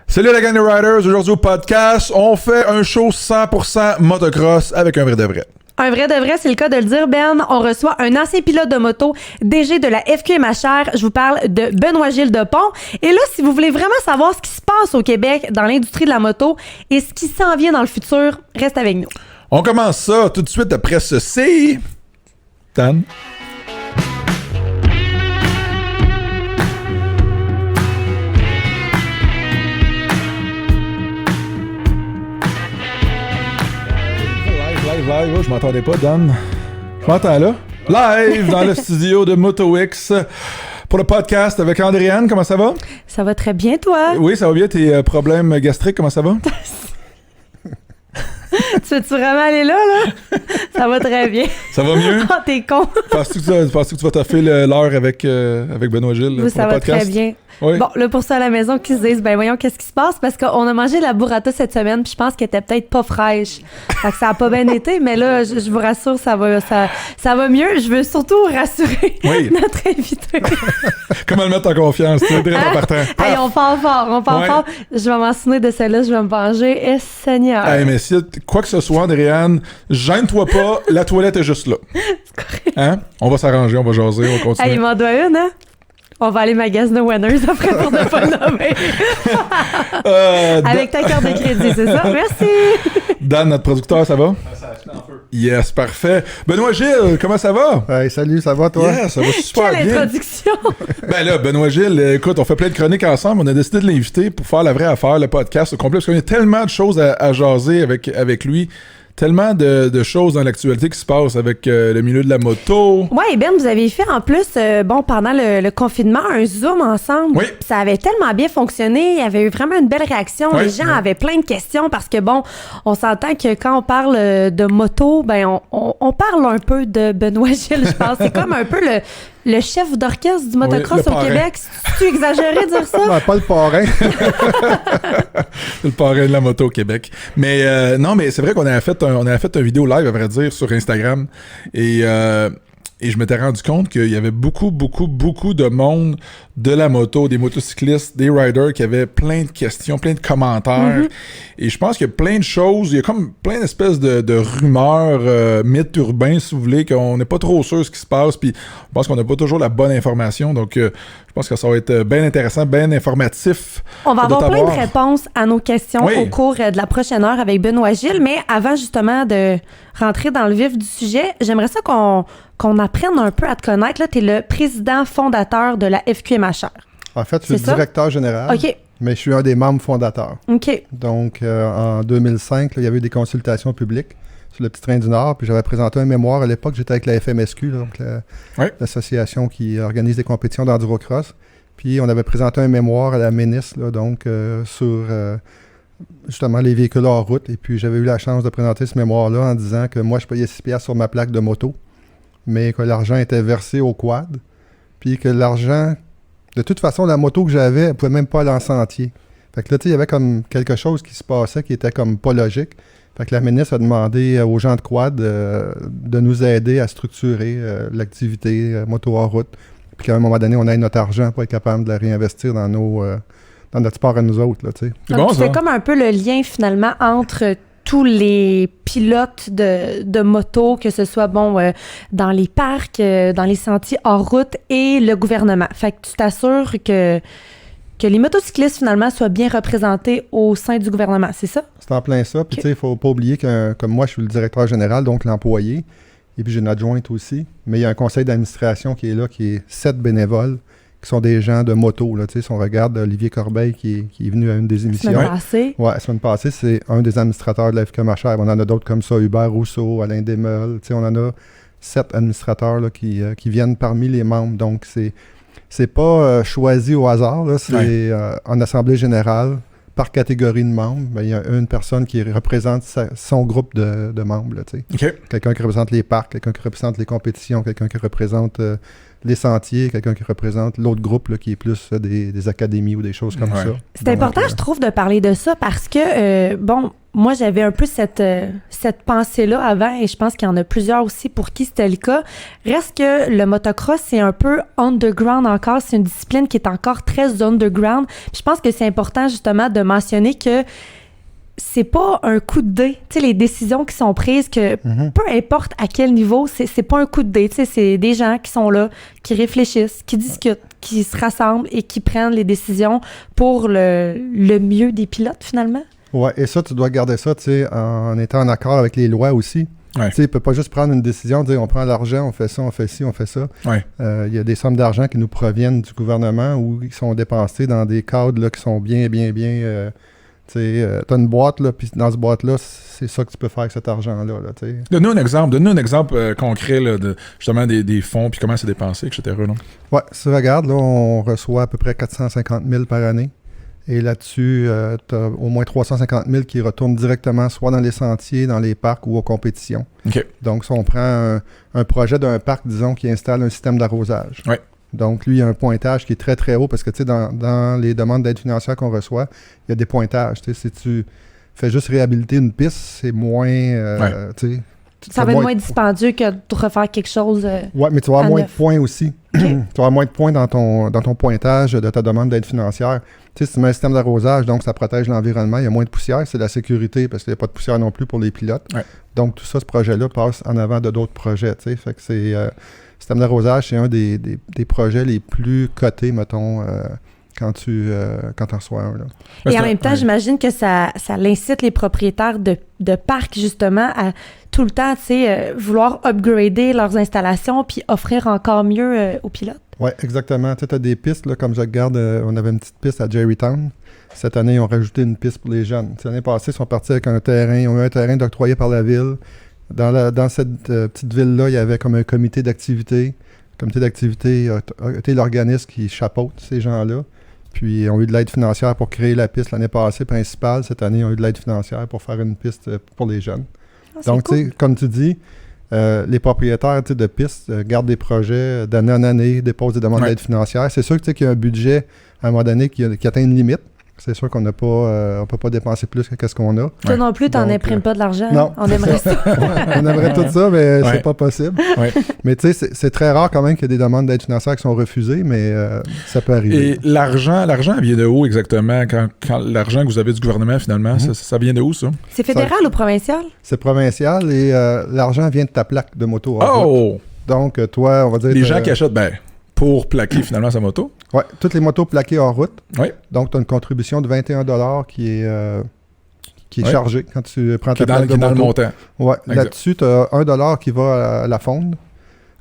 Salut la gang de Riders, aujourd'hui au podcast, on fait un show 100% motocross avec un vrai de vrai. Un vrai de vrai, c'est le cas de le dire, Ben. On reçoit un ancien pilote de moto, DG de la FQMHR. Je vous parle de Benoît-Gilles Depont. Et là, si vous voulez vraiment savoir ce qui se passe au Québec dans l'industrie de la moto et ce qui s'en vient dans le futur, reste avec nous. On commence ça tout de suite après ceci. Dan. Live, oh, je m'entendais pas, Dan. Je m'entends là. Live dans le studio de MotoX pour le podcast avec Andréane. Comment ça va? Ça va très bien, toi? Oui, ça va bien. Tes problèmes gastriques, comment ça va? Tu veux-tu vraiment aller là? Ça va très bien. Ça va mieux? Oh, t'es con. Penses-tu que tu vas taffer l'heure avec Benoît-Gilles? Oui, ça va très bien. Oui. Bon, là, pour ceux à la maison qui se disent, ben voyons, qu'est-ce qui se passe? Parce qu'on a mangé la burrata cette semaine, puis je pense qu'elle était peut-être pas fraîche. Fait que ça a pas bien été, mais là, je vous rassure, ça va mieux. Je veux surtout rassurer notre invité. Comment le mettre en confiance, tu sais, direct en partant. Hey, on part fort. Je vais m'en souvenir de celle-là, je vais me venger. Seigneur. Hey, mais si quoi que ce soit, Andréane, gêne-toi pas, la toilette est juste là. C'est correct. Hein? On va s'arranger, on va jaser, on va continuer. Hey, il m'en doit une, hein? On va aller magasiner Winners après pour ne pas le nommer. Avec ta carte de crédit, c'est ça? Merci! Dan, notre producteur, ça va? Ça a en feu. Yes, parfait. Benoît-Gilles, comment ça va? Hey, salut, ça va toi? Yeah, ça va super bien. Quelle introduction! Ben là, Benoît-Gilles, écoute, on fait plein de chroniques ensemble. On a décidé de l'inviter pour faire la vraie affaire, le podcast au complet, parce qu'on a tellement de choses à jaser avec lui. Tellement de choses dans l'actualité qui se passent avec le milieu de la moto. Ouais, Ben, vous avez fait en plus, pendant le confinement, un Zoom ensemble. Oui. Ça avait tellement bien fonctionné. Il y avait eu vraiment une belle réaction. Oui. Les gens avaient plein de questions parce que, on s'entend que quand on parle de moto, ben, on parle un peu de Benoît-Gilles, je pense. C'est comme un peu le chef d'orchestre du motocross au Québec. C'est-tu exagéré de dire ça? Non, pas le parrain. Le parrain de la moto au Québec. Mais non, mais c'est vrai qu'on avait fait un vidéo live, à vrai dire, sur Instagram. Et je m'étais rendu compte qu'il y avait beaucoup de monde de la moto, des motocyclistes, des riders qui avaient plein de questions, plein de commentaires. Mm-hmm. Et je pense qu'il y a plein de choses, il y a comme plein d'espèces de rumeurs, mythes urbains, si vous voulez, qu'on n'est pas trop sûr de ce qui se passe. Puis je pense qu'on n'a pas toujours la bonne information. Donc je pense que ça va être bien intéressant, bien informatif. On va avoir plein de réponses à nos questions au cours de la prochaine heure avec Benoît-Gilles. Mais avant justement de rentrer dans le vif du sujet, j'aimerais ça qu'on apprenne un peu à te connaître. Là, tu es le président fondateur de la FQMHR. En fait, je suis le directeur général, mais je suis un des membres fondateurs. OK. Donc, en 2005, il y avait eu des consultations publiques sur le Petit Train du Nord, puis j'avais présenté un mémoire. À l'époque, j'étais avec la FMSQ, donc l'association qui organise des compétitions d'endurocross. Puis, on avait présenté un mémoire à la ministre, sur justement les véhicules hors route. Et puis, j'avais eu la chance de présenter ce mémoire-là en disant que moi, je payais 6 piastres sur ma plaque de moto, mais que l'argent était versé au quad, puis que l'argent, de toute façon, la moto que j'avais, elle ne pouvait même pas aller en sentier. Fait que là, tu sais, il y avait comme quelque chose qui se passait qui était comme pas logique. Fait que la ministre a demandé aux gens de quad de nous aider à structurer l'activité moto hors route, puis qu'à un moment donné, on ait notre argent pour être capable de la réinvestir dans notre sport à nous autres, là, tu sais. C'est bon, ça. C'est comme un peu le lien, finalement, entre tous les pilotes de moto, que ce soit dans les parcs, dans les sentiers hors route et le gouvernement. Fait que tu t'assures que les motocyclistes, finalement, soient bien représentés au sein du gouvernement, c'est ça? C'est en plein ça. Puis tu sais, il ne faut pas oublier que comme moi, je suis le directeur général, donc l'employé, et puis j'ai une adjointe aussi. Mais il y a un conseil d'administration qui est là, qui est 7 bénévoles, qui sont des gens de moto. Là, si on regarde Olivier Corbeil qui est venu à une des émissions. La semaine passée, c'est un des administrateurs de la FQMHR. On en a d'autres comme ça, Hubert Rousseau, Alain Desmeules. On en a 7 administrateurs là, qui viennent parmi les membres. Donc, c'est pas choisi au hasard. Là, c'est en assemblée générale, par catégorie de membres. Il y a une personne qui représente son groupe de membres. Là, quelqu'un qui représente les parcs, quelqu'un qui représente les compétitions, quelqu'un qui représente les sentiers, quelqu'un qui représente l'autre groupe là, qui est plus des académies ou des choses comme ça. C'est important, je trouve, de parler de ça parce que, moi, j'avais un peu cette pensée-là avant, et je pense qu'il y en a plusieurs aussi pour qui c'était le cas. Reste que le motocross, c'est un peu underground encore. C'est une discipline qui est encore très underground. Puis je pense que c'est important, justement, de mentionner que c'est pas un coup de dé. Tu sais, les décisions qui sont prises, que peu importe à quel niveau, c'est pas un coup de dé. Tu sais, c'est des gens qui sont là, qui réfléchissent, qui discutent, qui se rassemblent et qui prennent les décisions pour le mieux des pilotes, finalement. Ouais, et ça, tu dois garder ça, tu sais, en étant en accord avec les lois aussi. Ouais. Tu sais, il peut pas juste prendre une décision, dire on prend l'argent, on fait ça, on fait ci, on fait ça. Ouais. Y a des sommes d'argent qui nous proviennent du gouvernement ou qui sont dépensées dans des cadres là, qui sont bien, tu sais, t'as une boîte, là, puis dans cette boîte-là, c'est ça que tu peux faire avec cet argent-là. Là, donne-nous un exemple concret là, de justement des fonds, puis comment c'est dépensé, etc. Non? Ouais, si tu regardes, là, on reçoit à peu près 450 000 par année. Et là-dessus, tu as au moins 350 000 qui retournent directement soit dans les sentiers, dans les parcs ou aux compétitions. Okay. Donc, si on prend un projet d'un parc, disons, qui installe un système d'arrosage. Ouais. Donc, lui, il y a un pointage qui est très, très haut parce que, tu sais, dans les demandes d'aide financière qu'on reçoit, il y a des pointages. Tu sais, si tu fais juste réhabiliter une piste, c'est moins, tu sais... Ça va être moins dispendieux que de refaire quelque chose. Oui, mais tu vas avoir moins de points aussi. Okay. Tu vas avoir moins de points dans ton pointage de ta demande d'aide financière. Tu sais, si tu mets un système d'arrosage, donc ça protège l'environnement, il y a moins de poussière, c'est la sécurité parce qu'il n'y a pas de poussière non plus pour les pilotes. Ouais. Donc, tout ça, ce projet-là passe en avant de d'autres projets. Tu sais, fait que c'est... système d'arrosage, c'est un des projets les plus cotés, mettons, quand tu en reçois un. Là. Et en même temps, j'imagine que ça incite les propriétaires de parcs, justement, à tout le temps, tu sais, vouloir upgrader leurs installations puis offrir encore mieux aux pilotes. Oui, exactement. Tu sais, as des pistes, là, comme je regarde, on avait une petite piste à Jerrytown. Cette année, ils ont rajouté une piste pour les jeunes. T'sais, l'année passée, ils sont partis avec un terrain. Ils ont eu un terrain octroyé par la ville. Dans cette petite ville-là, il y avait comme un comité d'activité. Le comité d'activité a été l'organisme qui chapeaute ces gens-là. Puis, ils ont eu de l'aide financière pour créer la piste l'année passée principale. Cette année, ils ont eu de l'aide financière pour faire une piste pour les jeunes. Donc, cool. Tu sais, comme tu dis, les propriétaires de pistes gardent des projets d'année en année, déposent des demandes d'aide financière. C'est sûr que, qu'il y a un budget à un moment donné qui atteint une limite. C'est sûr qu'on n'a pas, on peut pas dépenser plus que ce qu'on a. Toi non plus, tu n'en imprimes pas de l'argent. Non. On aimerait ça. On aimerait tout ça, mais c'est pas possible. Ouais. Mais tu sais, c'est très rare quand même qu'il y ait des demandes d'aide financière qui sont refusées, mais ça peut arriver. Et l'argent vient de où exactement? Quand l'argent que vous avez du gouvernement, finalement, ça vient de où, ça? C'est fédéral ou provincial? C'est provincial et l'argent vient de ta plaque de moto. Oh! Donc, toi, on va dire... Les gens qui achètent, pour plaquer finalement sa moto? Oui, toutes les motos plaquées hors route. Oui. Donc, tu as une contribution de 21 $ qui est chargée quand tu prends ta plaque de moto. Qui est dans le montant. Oui. Là-dessus, tu as 1 $ qui va à la fonde,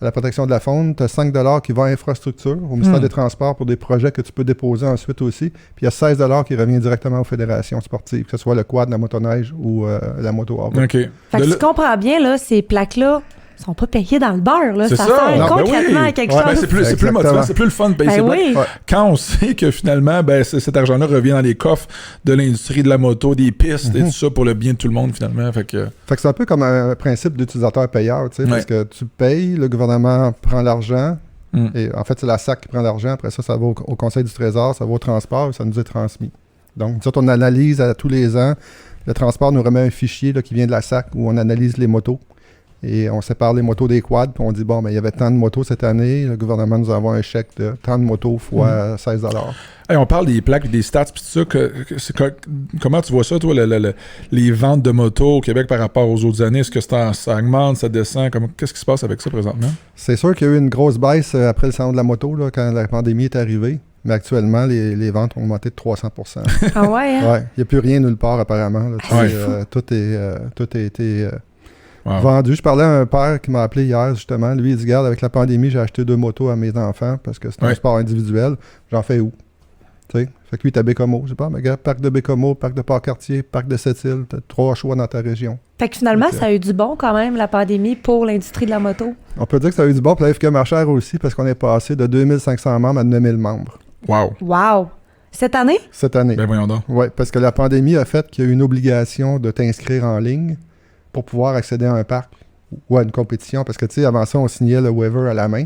à la protection de la fonde. Tu as 5 $ qui va à l'infrastructure, au ministère des Transports pour des projets que tu peux déposer ensuite aussi. Puis il y a 16 $ qui revient directement aux fédérations sportives, que ce soit le quad, la motoneige ou la moto hors route. OK. Fait que tu comprends bien, là, ces plaques-là sont pas payés dans le beurre, là. C'est ça sert concrètement à quelque chose. C'est plus motivant, c'est plus le fun de payer ses plaques. Quand on sait que finalement, cet argent-là revient dans les coffres de l'industrie de la moto, des pistes et tout ça pour le bien de tout le monde, finalement. Fait que c'est un peu comme un principe d'utilisateur-payeur, tu sais, parce que tu payes, le gouvernement prend l'argent, et en fait, c'est la SAC qui prend l'argent. Après ça, ça va au Conseil du Trésor, ça va au transport, et ça nous est transmis. Donc, nous autres, on analyse à tous les ans. Le transport nous remet un fichier là, qui vient de la SAC où on analyse les motos. Et on sépare les motos des quads, puis on dit, il y avait tant de motos cette année, le gouvernement nous envoie un chèque de tant de motos fois 16 $. Hey, on parle des plaques, des stats, puis tout ça. Comment tu vois ça, toi, les ventes de motos au Québec par rapport aux autres années? Est-ce que ça augmente, ça descend? Qu'est-ce qui se passe avec ça présentement? C'est sûr qu'il y a eu une grosse baisse après le salon de la moto, là, quand la pandémie est arrivée. Mais actuellement, les ventes ont augmenté de 300 %. Ah ouais? Hein? Ouais. Il n'y a plus rien nulle part, apparemment. Là, tout a été... vendu. Je parlais à un père qui m'a appelé hier, justement. Lui, il dit, regarde, avec la pandémie, j'ai acheté 2 motos à mes enfants parce que c'est un sport individuel. J'en fais où? Tu sais? Fait que lui, il est à Bécomo. Je sais pas, mais regarde, parc de Bécomo, parc de Port-Cartier, parc de Sept-Îles. T'as 3 choix dans ta région. Fait que finalement, ça a eu du bon quand même, la pandémie, pour l'industrie de la moto. On peut dire que ça a eu du bon pour la FK Marchère aussi parce qu'on est passé de 2500 membres à 9000 membres. Wow! Cette année? Cette année. Ben voyons donc. Oui, parce que la pandémie a fait qu'il y a eu une obligation de t'inscrire en ligne pour pouvoir accéder à un parc ou à une compétition. Parce que, tu sais, avant ça, on signait le waiver à la main.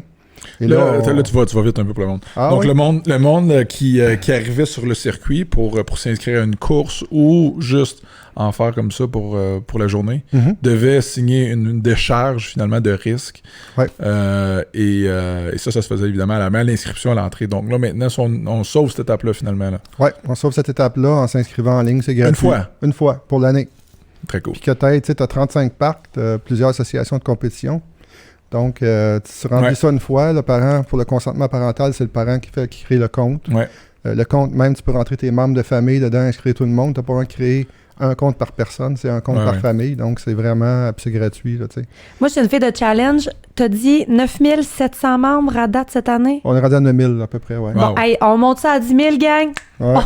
Et là, tu vas vite un peu pour le monde. Donc, oui? le monde qui arrivait sur le circuit pour s'inscrire à une course ou juste en faire comme ça pour la journée, devait signer une décharge, finalement, de risque. Ouais. Et ça se faisait évidemment à l'inscription à l'entrée. Donc là, maintenant, on sauve cette étape-là, finalement. Oui, on sauve cette étape-là en s'inscrivant en ligne. C'est gratuit. Une fois, pour l'année. Très cool. Puis que tu as 35 parcs, tu as plusieurs associations de compétition. Donc, tu remplis ça une fois. Le parent, pour le consentement parental, c'est le parent qui crée le compte. Ouais. Le compte, même, tu peux rentrer tes membres de famille dedans, inscrire tout le monde. Tu n'as pas besoin de créer un compte par personne, c'est un compte par famille. Donc, c'est vraiment c'est gratuit. Là, moi, je suis une fille de challenge. Tu as dit 9700 membres à date cette année? On est rendu à 9000 à peu près, oui. Bon, hey, on monte ça à 10 000, gang! Ouais.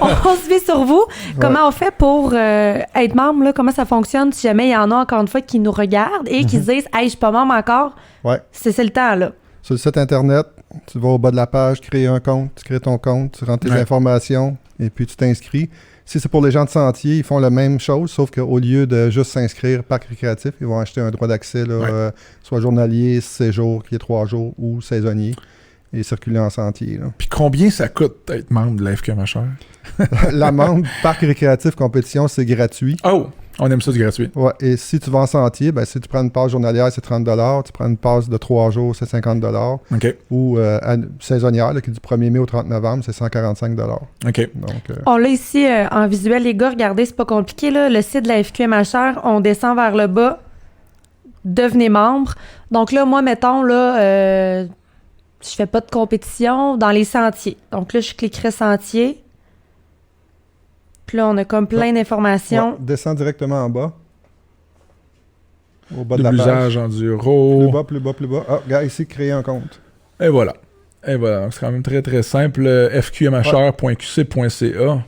on se vit sur vous. Comment on fait pour être membre? Là? Comment ça fonctionne si jamais il y en a encore une fois qui nous regardent et qui se disent « Hey, je suis pas membre encore. » C'est le temps, là. Sur le site Internet, tu vas au bas de la page, créer un compte, tu crées ton compte, tu rentres tes informations et puis tu t'inscris. Si c'est pour les gens de sentier, ils font la même chose, sauf qu'au lieu de juste s'inscrire parc récréatif, ils vont acheter un droit d'accès, soit journalier, séjour, qui est 3 jours, ou saisonnier, et circuler en sentier. Là. Puis combien ça coûte d'être membre de la FQMHR? La membre parc récréatif compétition, c'est gratuit. Oh! On aime ça, c'est gratuit. Ouais, et si tu vas en sentier, si tu prends une passe journalière, c'est 30 $. Tu prends une passe de 3 jours, c'est 50 $. OK. Ou saisonnière, qui est du 1er mai au 30 novembre, c'est 145 $. OK. Donc, on l'a ici en visuel, les gars. Regardez, c'est pas compliqué. Là. Le site de la FQMHR, on descend vers le bas. Devenez membre. Donc là, moi, mettons, là, je fais pas de compétition dans les sentiers. Donc là, je cliquerai sentier. Puis là, on a comme plein d'informations. Descends directement en bas. Au bas de la page. Enduro. Plus bas. Ah, regarde ici, créer un compte. Et voilà. Donc, c'est quand même très, très simple. fqmhr.qc.ca.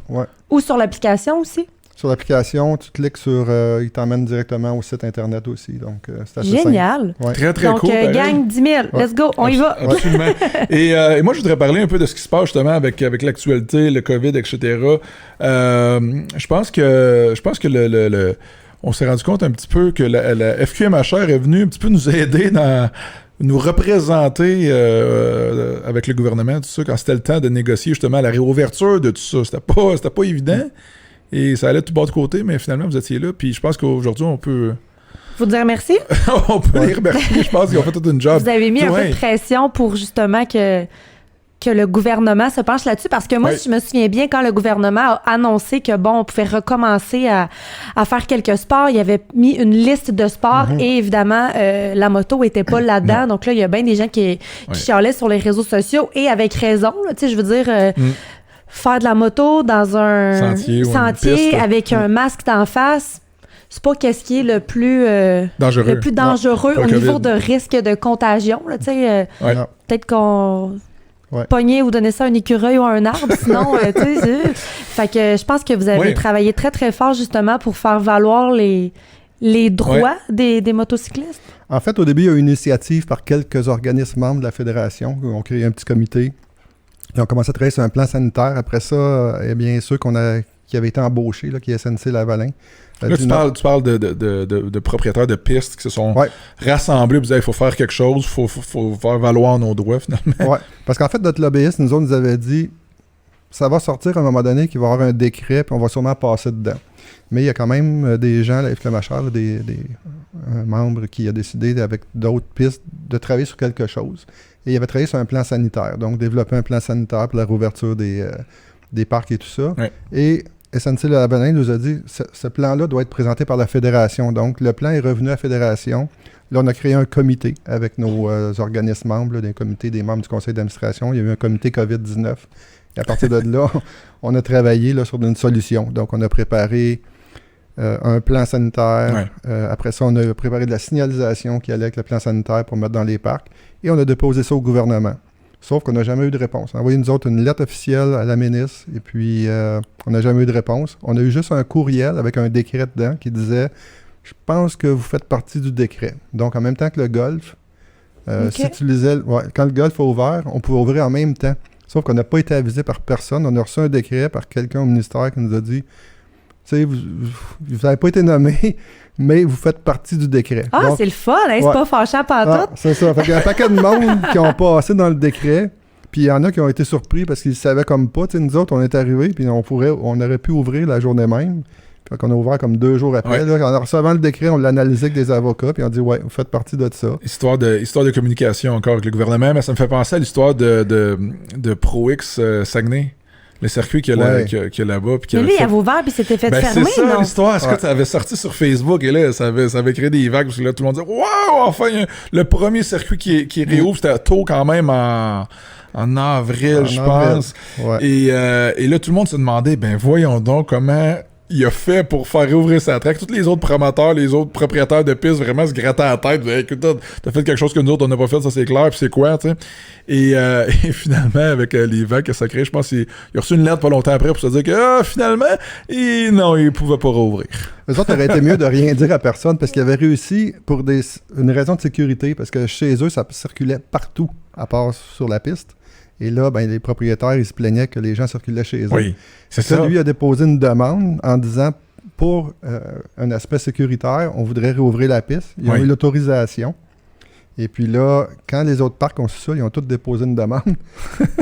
Ouais. Ou sur l'application aussi. Sur l'application, tu cliques sur... il t'emmène directement au site Internet aussi. Donc, c'est assez génial. simple. Ouais. Très, très cool. Donc, gang 10 000. Let's go. On y va. Absolument. Et moi, je voudrais parler un peu de ce qui se passe justement avec l'actualité, le COVID, etc. Je pense que le on s'est rendu compte un petit peu que la FQMHR est venue un petit peu nous aider nous représenter avec le gouvernement, tout ça, quand c'était le temps de négocier justement la réouverture de tout ça. C'était pas évident. Et ça allait tout bas de côté, mais finalement, vous étiez là. Puis je pense qu'aujourd'hui, on peut... Vous dire merci. On peut les remercier. Je pense qu'ils ont fait toute une job. Vous avez mis un peu de pression pour justement que le gouvernement se penche là-dessus. Parce que moi, si je me souviens bien, quand le gouvernement a annoncé que, on pouvait recommencer à faire quelques sports, il avait mis une liste de sports et évidemment, la moto était pas là-dedans. Donc là, il y a bien des gens qui chialaient sur les réseaux sociaux et avec raison. Là, je veux dire... faire de la moto dans un sentier avec un masque d'en face, c'est pas qu'est-ce qui est le plus dangereux au niveau de risque de contagion. Là, peut-être qu'on pognait ou donnait ça à un écureuil ou à un arbre, sinon, fait que je pense que vous avez travaillé très, très fort justement pour faire valoir les droits des motocyclistes. En fait, au début, il y a eu une initiative par quelques organismes membres de la fédération qui ont créé un petit comité. Ils ont commencé à travailler sur un plan sanitaire. Après ça, ceux qui avaient été embauchés, là, qui est SNC-Lavalin. Là, tu parles de propriétaires de pistes qui se sont rassemblés et disaient il faut faire quelque chose, il faut faire valoir nos droits, finalement. Oui, parce qu'en fait, notre lobbyiste, nous autres, nous avait dit ça va sortir à un moment donné qu'il va y avoir un décret puis on va sûrement passer dedans. Mais il y a quand même des gens, la FQMHR, un membre qui a décidé, avec d'autres pistes, de travailler sur quelque chose. Et il avait travaillé sur un plan sanitaire, donc développer un plan sanitaire pour la réouverture des parcs et tout ça. Ouais. Et SNC-Lavalin nous a dit ce plan-là doit être présenté par la fédération. Donc, le plan est revenu à la fédération. Là, on a créé un comité avec nos organismes membres, des comités des membres du conseil d'administration. Il y a eu un comité COVID-19. Et à partir de là, on a travaillé sur une solution. Donc, on a préparé un plan sanitaire. Ouais. Après ça, on a préparé de la signalisation qui allait avec le plan sanitaire pour mettre dans les parcs. Et on a déposé ça au gouvernement. Sauf qu'on n'a jamais eu de réponse. On a envoyé nous autres une lettre officielle à la ministre et puis on n'a jamais eu de réponse. On a eu juste un courriel avec un décret dedans qui disait « Je pense que vous faites partie du décret ». Donc, en même temps que le golf, si tu lisais... quand le golf a ouvert, on pouvait ouvrir en même temps. Sauf qu'on n'a pas été avisé par personne. On a reçu un décret par quelqu'un au ministère qui nous a dit vous n'avez pas été nommé, mais vous faites partie du décret. Ah, donc, c'est le fun, hein? C'est pas fâchant pantoute. C'est ça. Fait qu'il y a un paquet de monde qui ont passé dans le décret, puis il y en a qui ont été surpris parce qu'ils savaient comme pas. T'sais, nous autres, on est arrivés, puis on aurait pu ouvrir la journée même. Fait qu'on a ouvert comme 2 jours après. Là, en recevant le décret, on l'a analysé avec des avocats, puis on dit, ouais, vous faites partie de ça. Histoire de communication encore avec le gouvernement, mais ça me fait penser à l'histoire de Pro-X Saguenay. Le circuit qu'il y a là-bas. Puis mais lui, il avait ouvert puis s'était fait fermer, c'est ça l'histoire. Est-ce que ça avait sorti sur Facebook et là, ça avait créé des vagues parce que là, tout le monde disait « Wow! Enfin, le premier circuit qui réouvre, c'était tôt quand même en avril, je pense. Ouais. Et là, tout le monde se demandait « Ben voyons donc comment... » il a fait pour faire réouvrir sa track. Tous les autres promoteurs, les autres propriétaires de pistes vraiment se grattaient la tête. Écoute, t'as fait quelque chose que nous autres, on n'a pas fait, ça c'est clair, puis c'est quoi, tu sais. Et finalement, avec les vagues que ça crée, je pense qu'il a reçu une lettre pas longtemps après pour se dire que finalement, non, il pouvait pas rouvrir. Eux autres, aurait été mieux de rien dire à personne parce qu'ils avaient réussi pour une raison de sécurité, parce que chez eux, ça circulait partout, à part sur la piste. Et là, les propriétaires, ils se plaignaient que les gens circulaient chez eux. Oui, c'est ça. Lui a déposé une demande en disant, pour un aspect sécuritaire, on voudrait réouvrir la piste. Ils ont eu l'autorisation. Et puis là, quand les autres parcs ont su ça, ils ont tous déposé une demande.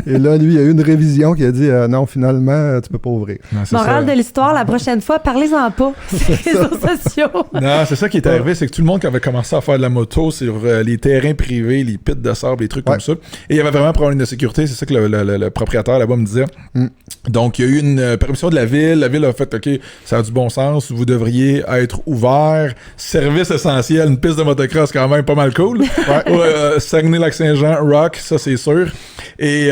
Et là, lui, il y a eu une révision qui a dit non, finalement, tu peux pas ouvrir. Non, morale de l'histoire, la prochaine fois, parlez-en pas sur les réseaux sociaux. Non, c'est ça qui est arrivé, c'est que tout le monde qui avait commencé à faire de la moto sur les terrains privés, les pits de sable, les trucs comme ça. Et il y avait vraiment un problème de sécurité, c'est ça que le propriétaire là-bas me disait. Donc, il y a eu une permission de la ville a fait, OK, ça a du bon sens, vous devriez être ouvert, service essentiel, une piste de motocross quand même pas mal cool. Saguenay-Lac-Saint-Jean, Rock, ça c'est sûr. Et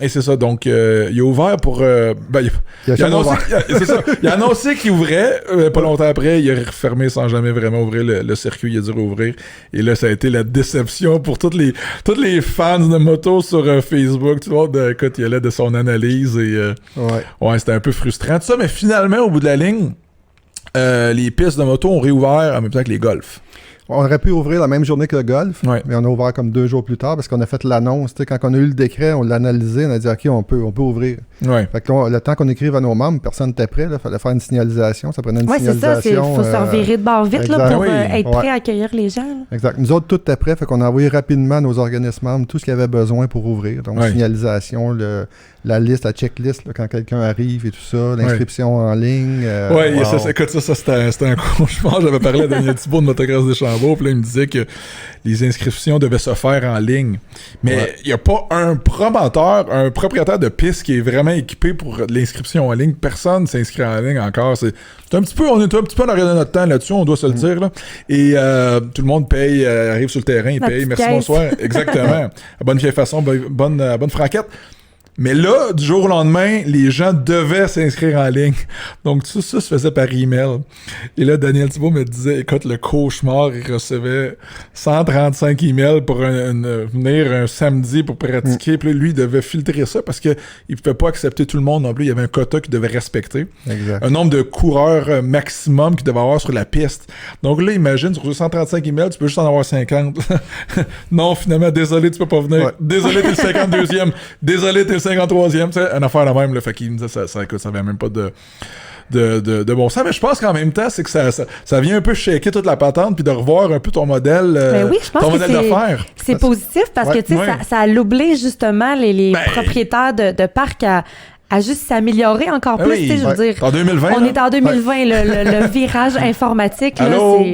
c'est ça, donc il a ouvert pour... il a annoncé qu'il ouvrait, pas longtemps après, il a refermé sans jamais vraiment ouvrir le circuit, il a dû rouvrir. Et là, ça a été la déception pour tous les fans de moto sur Facebook. Tout le monde, écoute, il allait de son analyse et c'était un peu frustrant. Tout ça, mais finalement, au bout de la ligne, les pistes de moto ont réouvert en même temps que les golfs. On aurait pu ouvrir la même journée que le golf, mais on a ouvert comme 2 jours plus tard parce qu'on a fait l'annonce. Quand on a eu le décret, on l'a analysé, on a dit OK, on peut ouvrir. Fait que le temps qu'on écrive à nos membres, personne n'était prêt. Il fallait faire une signalisation. Ça prenait une signalisation. C'est ça. Il faut se revirer de bord vite là, pour être prêt à accueillir les gens. Là. Exact. Nous autres, tout était prêt. Fait qu'on a envoyé rapidement à nos organismes membres tout ce qu'il y avait besoin pour ouvrir. Donc, signalisation, la liste, la checklist, là, quand quelqu'un arrive et tout ça, l'inscription en ligne. Écoute, ça c'était un cauchemar. J'avais parlé à Daniel Thibault de Motocross Deschambault, puis là, il me disait que les inscriptions devaient se faire en ligne. Mais il n'y a pas un promoteur, un propriétaire de piste qui est vraiment équipé pour l'inscription en ligne. Personne ne s'inscrit en ligne encore. On est un petit peu en arrière de notre temps là-dessus, on doit se le dire. Là. Et tout le monde paye, arrive sur le terrain, il paye. Merci, bonsoir. Exactement. À bonne vieille façon, bonne franquette. Mais là, du jour au lendemain, les gens devaient s'inscrire en ligne. Donc, tout ça se faisait par email. Et là, Daniel Thibault me disait, écoute, le cauchemar, il recevait 135 emails pour venir un samedi pour pratiquer. Puis là, lui, il devait filtrer ça parce qu'il ne pouvait pas accepter tout le monde non plus. Il y avait un quota qu'il devait respecter. Exact. Un nombre de coureurs maximum qu'il devait avoir sur la piste. Donc là, imagine, sur 135 emails, tu peux juste en avoir 50. Non, finalement, désolé, tu peux pas venir. Désolé, t'es le 52e. Désolé, t'es le 53e, tu sais, une affaire la même, là, fait qu'il me disait ça avait même pas de bon sens, mais je pense qu'en même temps, c'est que ça vient un peu shaker toute la patente puis de revoir un peu ton modèle, ton modèle d'affaires. C'est positif parce que, tu sais, ça l'oblige justement les propriétaires de parcs à juste s'améliorer encore plus, tu sais, je veux dire. En 2020, on est en 2020, le virage informatique, Allô?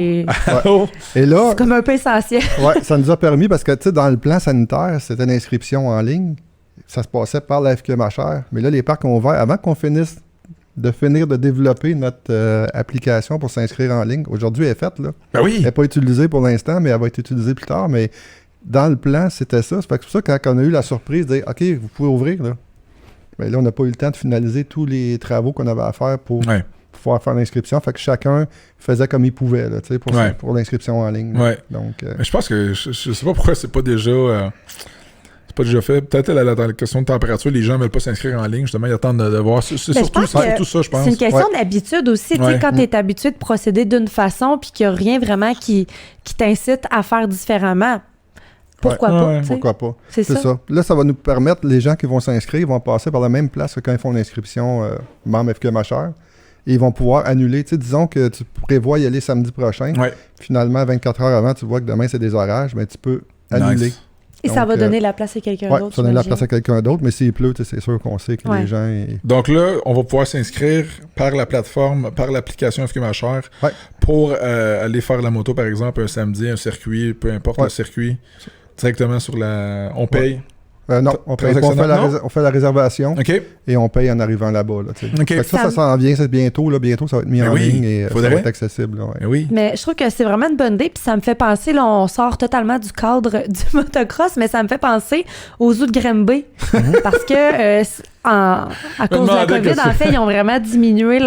Et là, c'est comme un peu essentiel. Ça nous a permis parce que, tu sais, dans le plan sanitaire, c'était une inscription en ligne. Ça se passait par la FQ Machère. Mais là, les parcs ont ouvert avant qu'on finisse de développer notre application pour s'inscrire en ligne. Aujourd'hui, elle est faite, là. Oui. Elle n'est pas utilisée pour l'instant, mais elle va être utilisée plus tard. Mais dans le plan, c'était ça. C'est pour ça que quand on a eu la surprise de dire OK, vous pouvez ouvrir, là. Mais là, on n'a pas eu le temps de finaliser tous les travaux qu'on avait à faire pour pouvoir faire l'inscription. Fait que chacun faisait comme il pouvait, là, pour l'inscription en ligne. Donc, mais je pense que je sais pas pourquoi c'est pas déjà... pas déjà fait. Peut-être la question de température, les gens ne veulent pas s'inscrire en ligne. Justement, ils attendent de voir. C'est surtout ça, je pense. C'est une question d'habitude aussi. Tu sais, quand tu es habitué de procéder d'une façon puis qu'il n'y a rien vraiment qui t'incite à faire différemment, pourquoi pas? Pourquoi pas? C'est ça. Là, ça va nous permettre, les gens qui vont s'inscrire, ils vont passer par la même place que quand ils font l'inscription membre FQ Machère. et ils vont pouvoir annuler. Tu sais, disons que tu prévois y aller samedi prochain. Finalement, 24 heures avant, tu vois que demain, c'est des orages, mais tu peux annuler. Nice. Et donc, ça va donner la place à quelqu'un d'autre. Ça va donner la place à quelqu'un d'autre, mais s'il pleut, c'est sûr qu'on sait que les gens... Donc là, on va pouvoir s'inscrire par la plateforme, par l'application FQ Ma Chère pour aller faire la moto, par exemple, un samedi, un circuit, peu importe le circuit, directement sur la... On paye? Non, on fait la réservation et on paye en arrivant là-bas. Là, ça s'en vient, c'est bientôt. Là, bientôt, ça va être mis en ligne et ça va être accessible. Là, Mais je trouve que c'est vraiment une bonne idée. Puis ça me fait penser, là, on sort totalement du cadre du motocross, mais ça me fait penser aux Zoos de Granby. Parce que à cause de la COVID, en fait, ils ont vraiment diminué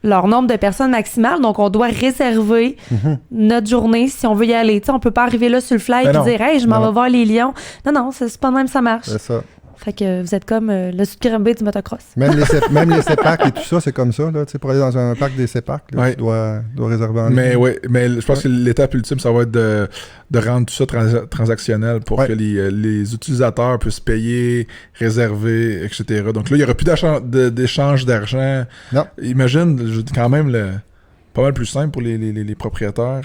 leur nombre de personnes maximales, donc on doit réserver notre journée si on veut y aller. T'sais, on peut pas arriver là sur le fly et dire « Hey, je m'en vais voir les lions ». Non, c'est pas de même ça marche. C'est ça. Fait que vous êtes comme le Sud-Granby du motocross. Même les CEPAC et tout ça, c'est comme ça. Là, pour aller dans un parc des CEPAC, tu dois réserver en ligne. Mais je pense que l'étape ultime, ça va être de rendre tout ça transactionnel pour que les utilisateurs puissent payer, réserver, etc. Donc là, il n'y aura plus d'échange d'argent. Non. Imagine, quand même, pas mal plus simple pour les propriétaires.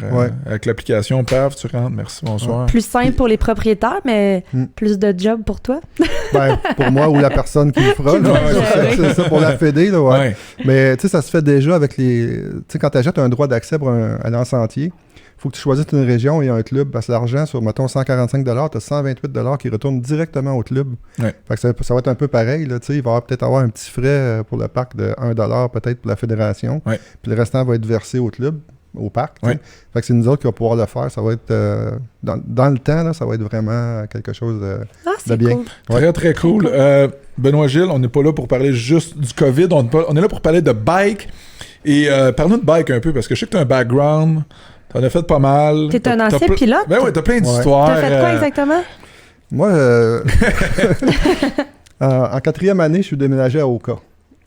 Avec l'application, paf, tu rentres, merci, bonsoir. Plus simple pour les propriétaires, mais plus de job pour toi. Pour moi ou la personne qui le fera. C'est ça pour la fédé. Là, Mais tu sais, ça se fait déjà avec les... Tu sais, quand tu achètes un droit d'accès pour un lancentier, il faut que tu choisisses une région et un club, parce que l'argent, sur, mettons, 145 $, tu as 128 $ qui retournent directement au club. Fait que ça va être un peu pareil. Là, il va peut-être avoir un petit frais pour le parc de 1 $ peut-être pour la fédération. Puis le restant va être versé au club, au parc. Fait que c'est nous autres qui va pouvoir le faire. Ça va être dans le temps, là, ça va être vraiment quelque chose de bien. Cool. Très, très cool. Benoît Gilles, on n'est pas là pour parler juste du COVID, on est là pour parler de bike. Et parle-nous de bike un peu, parce que je sais que tu as un background. T'en as fait pas mal. T'es un ancien pilote? Ben oui, t'as plein d'histoires. T'as fait quoi exactement? Moi, en 4e année, je suis déménagé à Oka.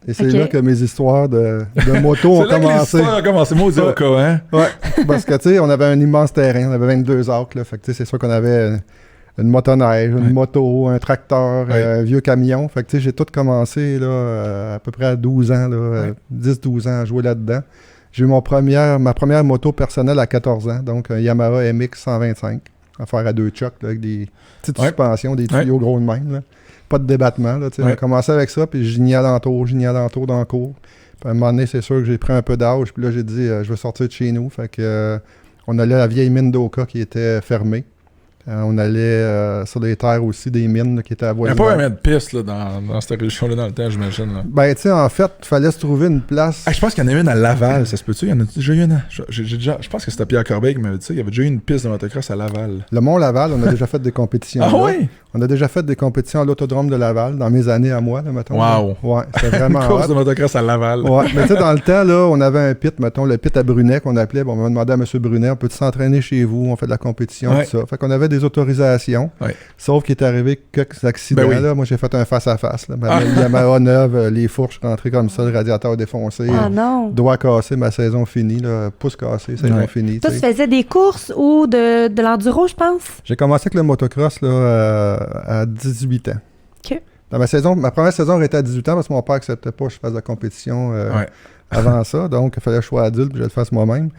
Et c'est là que mes histoires de moto ont commencé. C'est là que les histoires ont commencé, moi, au Oka, hein? Ouais, parce que, tu sais, on avait un immense terrain. On avait 22 acres, là. Fait que, tu sais, c'est sûr qu'on avait une motoneige, une moto, un tracteur, un vieux camion. Fait que, tu sais, j'ai tout commencé, là, à peu près à 12 ans, là, 10-12 ans à jouer là-dedans. J'ai eu ma première moto personnelle à 14 ans, donc un Yamaha MX 125, à faire à 2 chocs, là, avec des petites suspensions, des tuyaux gros de même. Là. Pas de débattement. Là, on a commencé avec ça, puis je gignais alentour dans le cours. Puis à un moment donné, c'est sûr que j'ai pris un peu d'âge, puis là, j'ai dit, je vais sortir de chez nous. Fait que on allait à la vieille mine d'Oka qui était fermée. On allait sur les terres aussi, des mines là, qui étaient avoisinées. Il n'y a pas vraiment de piste là, dans cette région-là dans le temps, j'imagine. Là. Ben, tu sais, en fait, il fallait se trouver une place. Je pense qu'il y en a une à Laval, ça se peut-tu? Il y en a déjà eu une. Je pense que c'était Pierre Corbeil qui m'avait dit ça. Il y avait déjà eu une piste de motocross à Laval. Le Mont-Laval, on a déjà fait des compétitions. Ah oui? On a déjà fait des compétitions à l'autodrome de Laval, dans mes années à moi, là, mettons. Wow! Ouais, c'est vraiment une course de motocross à Laval. Ouais, mais tu sais, dans le temps, là, on avait un pit, mettons, le pit à Brunet qu'on appelait. Bon, on m'a demandé à M. Brunet, on peut s'entraîner chez vous? On fait de la compétition, tout ça. Fait qu'on avait des autorisations. Sauf qu'il est arrivé quelques accidents. Là. Moi, j'ai fait un face-à-face. Ma Yamaha neuve, les fourches rentrées comme ça, le radiateur défoncé. Doigt cassé, ma saison finie. Là, pouce cassé, saison finie. Toi, tu faisais des courses ou de l'enduro, je pense? J'ai commencé avec le motocross là, à 18 ans. OK. Dans ma première saison, j'étais à 18 ans parce que mon père n'acceptait pas que je fasse de la compétition avant ça. Donc, il fallait que je sois adulte et que je le fasse moi-même.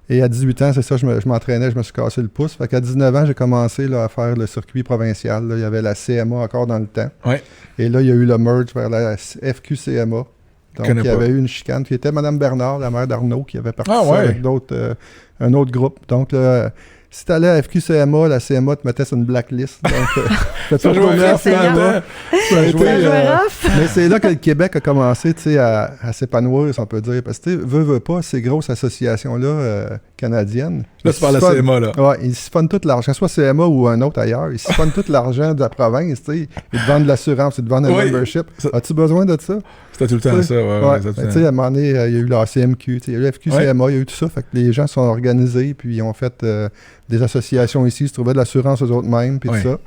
Et à 18 ans, c'est ça, je m'entraînais, je me suis cassé le pouce. Fait qu'à 19 ans, j'ai commencé là, à faire le circuit provincial. Là. Il y avait la CMA encore dans le temps. Et là, il y a eu le merge vers la FQ-CMA. Donc, il y avait eu une chicane qui était Mme Bernard, la mère d'Arnaud, qui avait participé avec un autre groupe. Donc, là, si tu allais à FQ-CMA, la CMA te mettait sur une blacklist. Donc, ça jouait mais c'est là que le Québec a commencé à s'épanouir, si on peut dire. Parce que, veut pas, ces grosses associations-là canadiennes. Là, tu parles de la CMA, là. Ouais, ils siphonnent tout l'argent, soit CMA ou un autre ailleurs. Ils siphonnent tout l'argent de la province. Ils te vendent de l'assurance, ils te vendent un membership. As-tu besoin de ça? C'était tout le temps ça, tu sais, à un moment donné, il y a eu la CMQ, il y a eu la FQ-CMA, il y a eu tout ça. Fait que les gens sont organisés, puis ils ont fait des associations ici, ils se trouvaient de l'assurance aux autres mêmes, puis tout ça.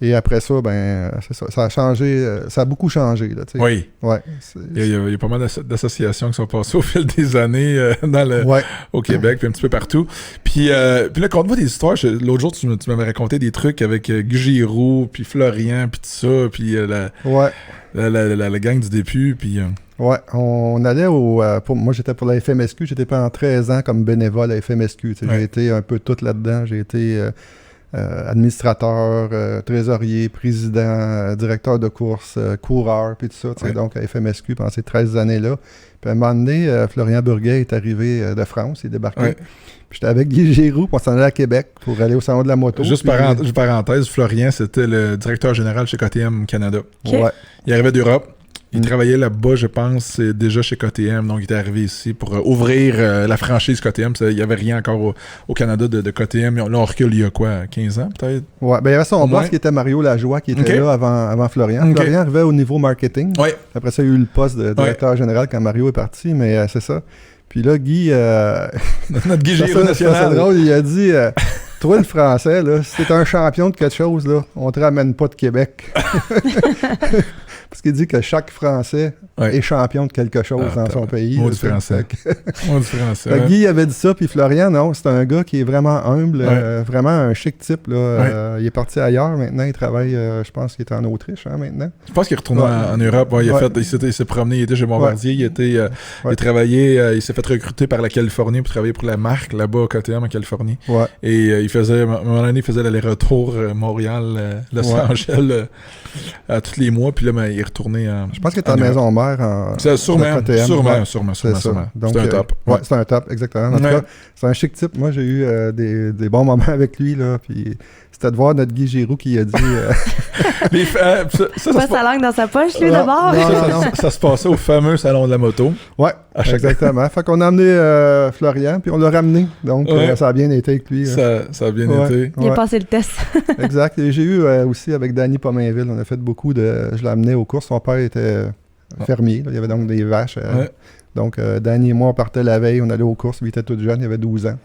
Et après ça, c'est ça. Ça a changé, ça a beaucoup changé. Là, oui. Ouais, il y a pas mal d'associations qui sont passées au fil des années au Québec, puis un petit peu partout. Puis là, conte-moi des histoires. L'autre jour, tu m'avais raconté des trucs avec Guy Giroux, puis Florian, puis tout ça, puis la gang du début, puis... Ouais, on allait moi, j'étais pour la FMSQ. J'étais pendant 13 ans comme bénévole à la FMSQ. J'ai été un peu tout là-dedans. J'ai été... administrateur, trésorier, président, directeur de course, coureur, puis tout ça, donc à FMSQ pendant ces 13 années-là. Puis à un moment donné, Florian Burguet est arrivé de France, il est débarqué. Puis j'étais avec Guy Giroux, puis on s'en allait à Québec pour aller au salon de la moto. Juste parenthèse, Florian, c'était le directeur général chez KTM Canada. Okay. Ouais. Il arrivait d'Europe. Il travaillait là-bas, je pense, déjà chez KTM. Donc, il était arrivé ici pour ouvrir la franchise KTM. Il n'y avait rien encore au Canada de KTM. Là, on recule il y a quoi, 15 ans peut-être? Ouais, il y avait son boss qui était Mario Lajoie, qui était là avant Florian. Florian arrivait au niveau marketing. Ouais. Après ça, il y a eu le poste de directeur général quand Mario est parti, mais c'est ça. Puis là, Guy... Notre Guy Giroux national. C'est drôle, il a dit... Toi, le français, là, si t'es un champion de quelque chose, là, on te ramène pas de Québec. Parce qu'il dit que chaque Français est champion de quelque chose dans son pays. Mot du français. Guy avait dit ça, puis Florian, non, c'est un gars qui est vraiment humble, vraiment un chic type. Là. Il est parti ailleurs maintenant, il travaille, je pense qu'il est en Autriche maintenant. Je pense qu'il est retourné en Europe. Il s'est promené, il était chez Bombardier, il travaillait, il s'est fait recruter par la Californie pour travailler pour la marque là-bas au KTM en Californie. Ouais. Et à un moment donné, il faisait l'aller-retour Montréal-Los Angeles tous les mois, puis là, il est retourné en... Je pense qu'il est en maison mère sûrement. Donc, c'est un top. Ouais, c'est un top, exactement. En tout cas, c'est un chic type. Moi, j'ai eu des bons moments avec lui, là, puis c'était de voir notre Guy Giroux qui a dit... ça sa langue dans sa poche, lui, d'abord. Ça se passait au fameux salon de la moto. Ouais, exactement. Fait qu'on a amené Florian, puis on l'a ramené. Donc, ça a bien été avec lui. Ça a bien été. Il a passé le test. Exact. Et j'ai eu aussi avec Danny Pomainville, on a fait beaucoup de... Je l'ai amené aux courses. Son père était fermier. Là. Il y avait donc des vaches. Donc, Danny et moi, on partait la veille. On allait aux courses. Lui, il était tout jeune. Il avait 12 ans.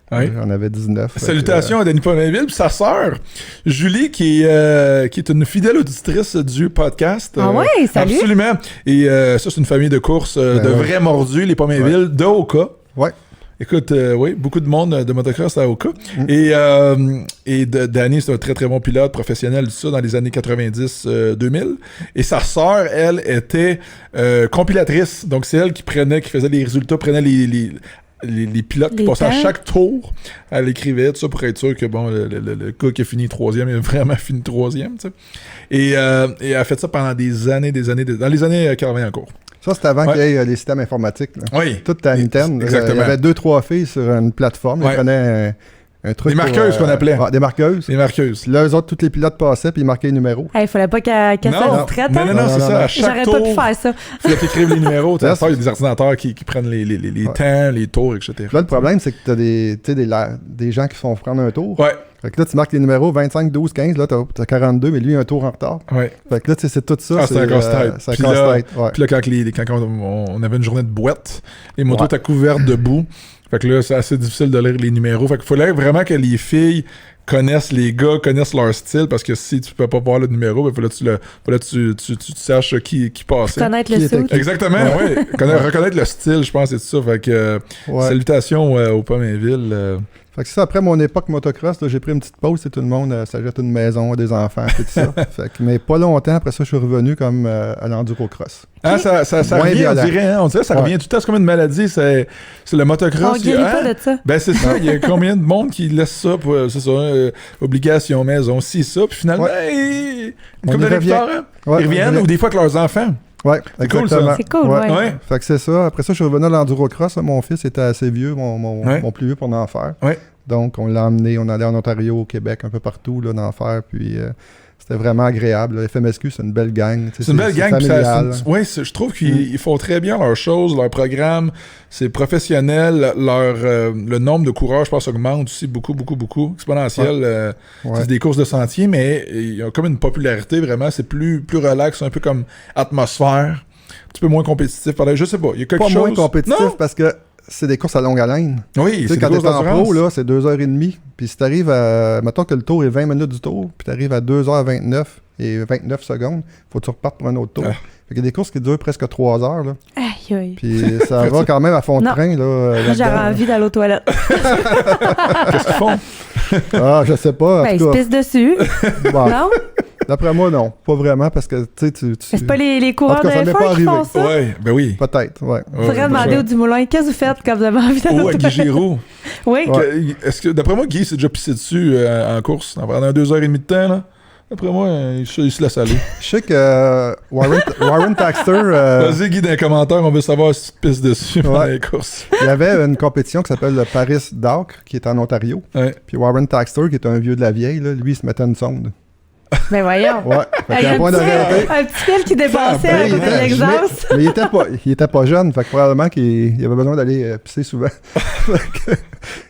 Oui. J'en avais 19. Salutations à Danny Pomainville, puis sa sœur, Julie, qui est une fidèle auditrice du podcast. Ah oui, salut! Absolument. Et ça, c'est une famille de courses de vrais mordus, les Pomainville, de Oka. Ouais. Écoute, beaucoup de monde de motocross à Oka. Et Danny, c'est un très, très bon pilote professionnel, tout ça, dans les années 90-2000. Et sa sœur, elle, était compilatrice. Donc, c'est elle qui faisait les résultats, prenait les pilotes qui passaient à chaque tour, elle écrivait tout ça pour être sûr que le gars qui a fini troisième, il a vraiment fini troisième, tu sais. Et elle a fait ça pendant des années, dans les années 80 encore. Ça, c'était avant qu'il y ait les systèmes informatiques. Là. Oui. Tout à interne. Exactement. Il y avait 2-3 filles sur une plateforme. Ils prenaient un truc. Des marqueuses qu'on appelait. Des marqueuses. Des marqueuses. Puis là, eux autres, tous les pilotes passaient puis ils marquaient les numéros. Il fallait pas qu'elle se distraite. Non, c'est ça. À chaque tour. J'aurais pas pu faire ça. Il faut qu'ils écrivent les numéros. Il y a des ordinateurs qui prennent les temps, les tours, etc. Là, le problème, c'est que tu as des gens qui font prendre un tour. Ouais. Fait que là, tu marques les numéros 25, 12, 15. Là, t'as 42, mais lui, un tour en retard. Ouais. Fait que là, c'est tout ça. C'est un casse-tête. C'est un casse-tête. Puis là, quand on avait une journée de boîte, les motos étaient couvertes de boue. Fait que là, c'est assez difficile de lire les numéros. Fait qu'il fallait vraiment que les filles connaissent les gars, connaissent leur style, parce que si tu peux pas voir le numéro, il fallait que tu saches qui passait. Connaître le style. Exactement, oui. Reconnaître le style, je pense, c'est tout ça. Fait que salutations au Pomainville. Fait que ça, après mon époque motocross, là, j'ai pris une petite pause, tout le monde s'achète une maison, des enfants, tout ça. Fait que, mais pas longtemps, après ça, je suis revenu comme à l'enduro-cross. Ah, ça revient, on dirait, ça revient tout le temps, c'est comme une maladie, c'est le motocross. On guérit pas de ça. Ben c'est ça, il y a combien de monde qui laisse ça pour, c'est ça, obligation, maison, si, ça, puis finalement, comme d'années plus tard, ils reviennent, ou des fois avec leurs enfants. Ouais, exactement. C'est cool, ouais. Fait que c'est ça. Après ça, je suis revenu à l'enduro-cross. Mon fils était assez vieux, mon plus vieux pour en faire. Ouais. Donc, on l'a emmené, on allait en Ontario, au Québec, un peu partout, là, d'en faire. Puis, c'était vraiment agréable. Le FMSQ, c'est une belle gang. C'est une belle gang. Oui, je trouve qu'ils font très bien leurs choses, leur programme. C'est professionnel. Le nombre de coureurs, je pense, augmente aussi beaucoup, beaucoup, beaucoup. Exponentiel. C'est des courses de sentier, mais il y a comme une popularité, vraiment. C'est plus relax, un peu comme atmosphère. Un petit peu moins compétitif. Je sais pas, il y a quelque chose... Pas moins compétitif, parce que c'est des courses à longue haleine. Oui, tu sais, quand tu es en pro, là, c'est 2h30. Puis si tu arrives à... Mettons que le tour est 20 minutes du tour, puis tu arrives à 2h29 et 29 secondes, faut que tu repartes pour un autre tour. Fait qu'il y a des courses qui durent presque 3 heures. Là. Aïe, aïe. Puis ça va quand même à fond de train. Là, moi, j'aurais envie d'aller aux toilettes. Qu'est-ce qu'ils font? Je sais pas. Ben, ils se pissent dessus. Bon. Non? D'après moi, non. Pas vraiment, parce que tu C'est pas les coureurs de F1 qui font ça? Oui, ben oui. Peut-être, ouais. Faudrait demander au Dumoulin, qu'est-ce que vous faites quand vous avez envie d'aller aux à Guy toilettes? Giroux. Oui. Est-ce que, d'après moi, Guy s'est déjà pissé dessus en course, pendant 2h30 de temps, là? D'après moi, il se laisse aller. Je sais que Warren Taxter... Vas-y, Guy, dans les commentaires, on veut savoir si tu pisses dessus pendant les courses. Il y avait une compétition qui s'appelle le Paris Dakar, qui est en Ontario. Ouais. Puis Warren Taxter, qui est un vieux de la vieille, là, lui, il se mettait une sonde. Ben voyons. Ouais. Fait qu'il y a un point de réalité. Un petit fil qui dépassait à côté de l'exhaust. Mais il était pas jeune, fait que probablement qu'il avait besoin d'aller pisser souvent.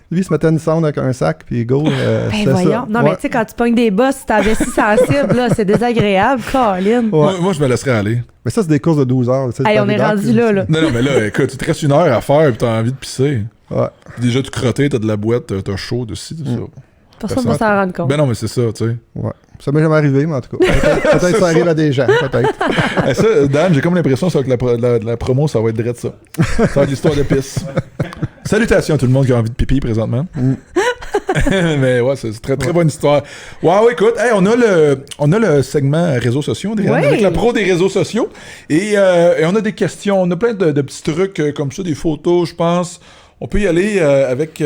Lui, il se mettait une sonde avec un sac, puis go. Ben voyons. Ça. Non, mais tu sais, quand tu pognes des bosses, ta vessie sensible, là, c'est désagréable, Colin. Moi, je me laisserais aller. Mais ça, c'est des courses de 12 heures. Hey, on est rendu là. Non, mais là, écoute, il te reste 1 heure à faire, puis t'as envie de pisser. Ouais. Déjà, tu crotté, t'as de la boîte, t'as chaud dessus, tout ça. Personne ne va s'en rendre compte. Ben non, mais c'est ça, tu sais. Ouais. Ça m'est jamais arrivé, mais en tout cas. Peut-être que ça arrive à des gens, peut-être. Ça, Dan, j'ai comme l'impression que la promo, ça va être direct ça. Ça va être l'histoire de pisse. Salutations à tout le monde qui a envie de pipi présentement. Mais ouais, c'est une très très bonne histoire. Wow, écoute, hey, on a le segment réseaux sociaux, avec la pro des réseaux sociaux. Et on a des questions, on a plein de petits trucs comme ça, des photos, je pense. On peut y aller avec...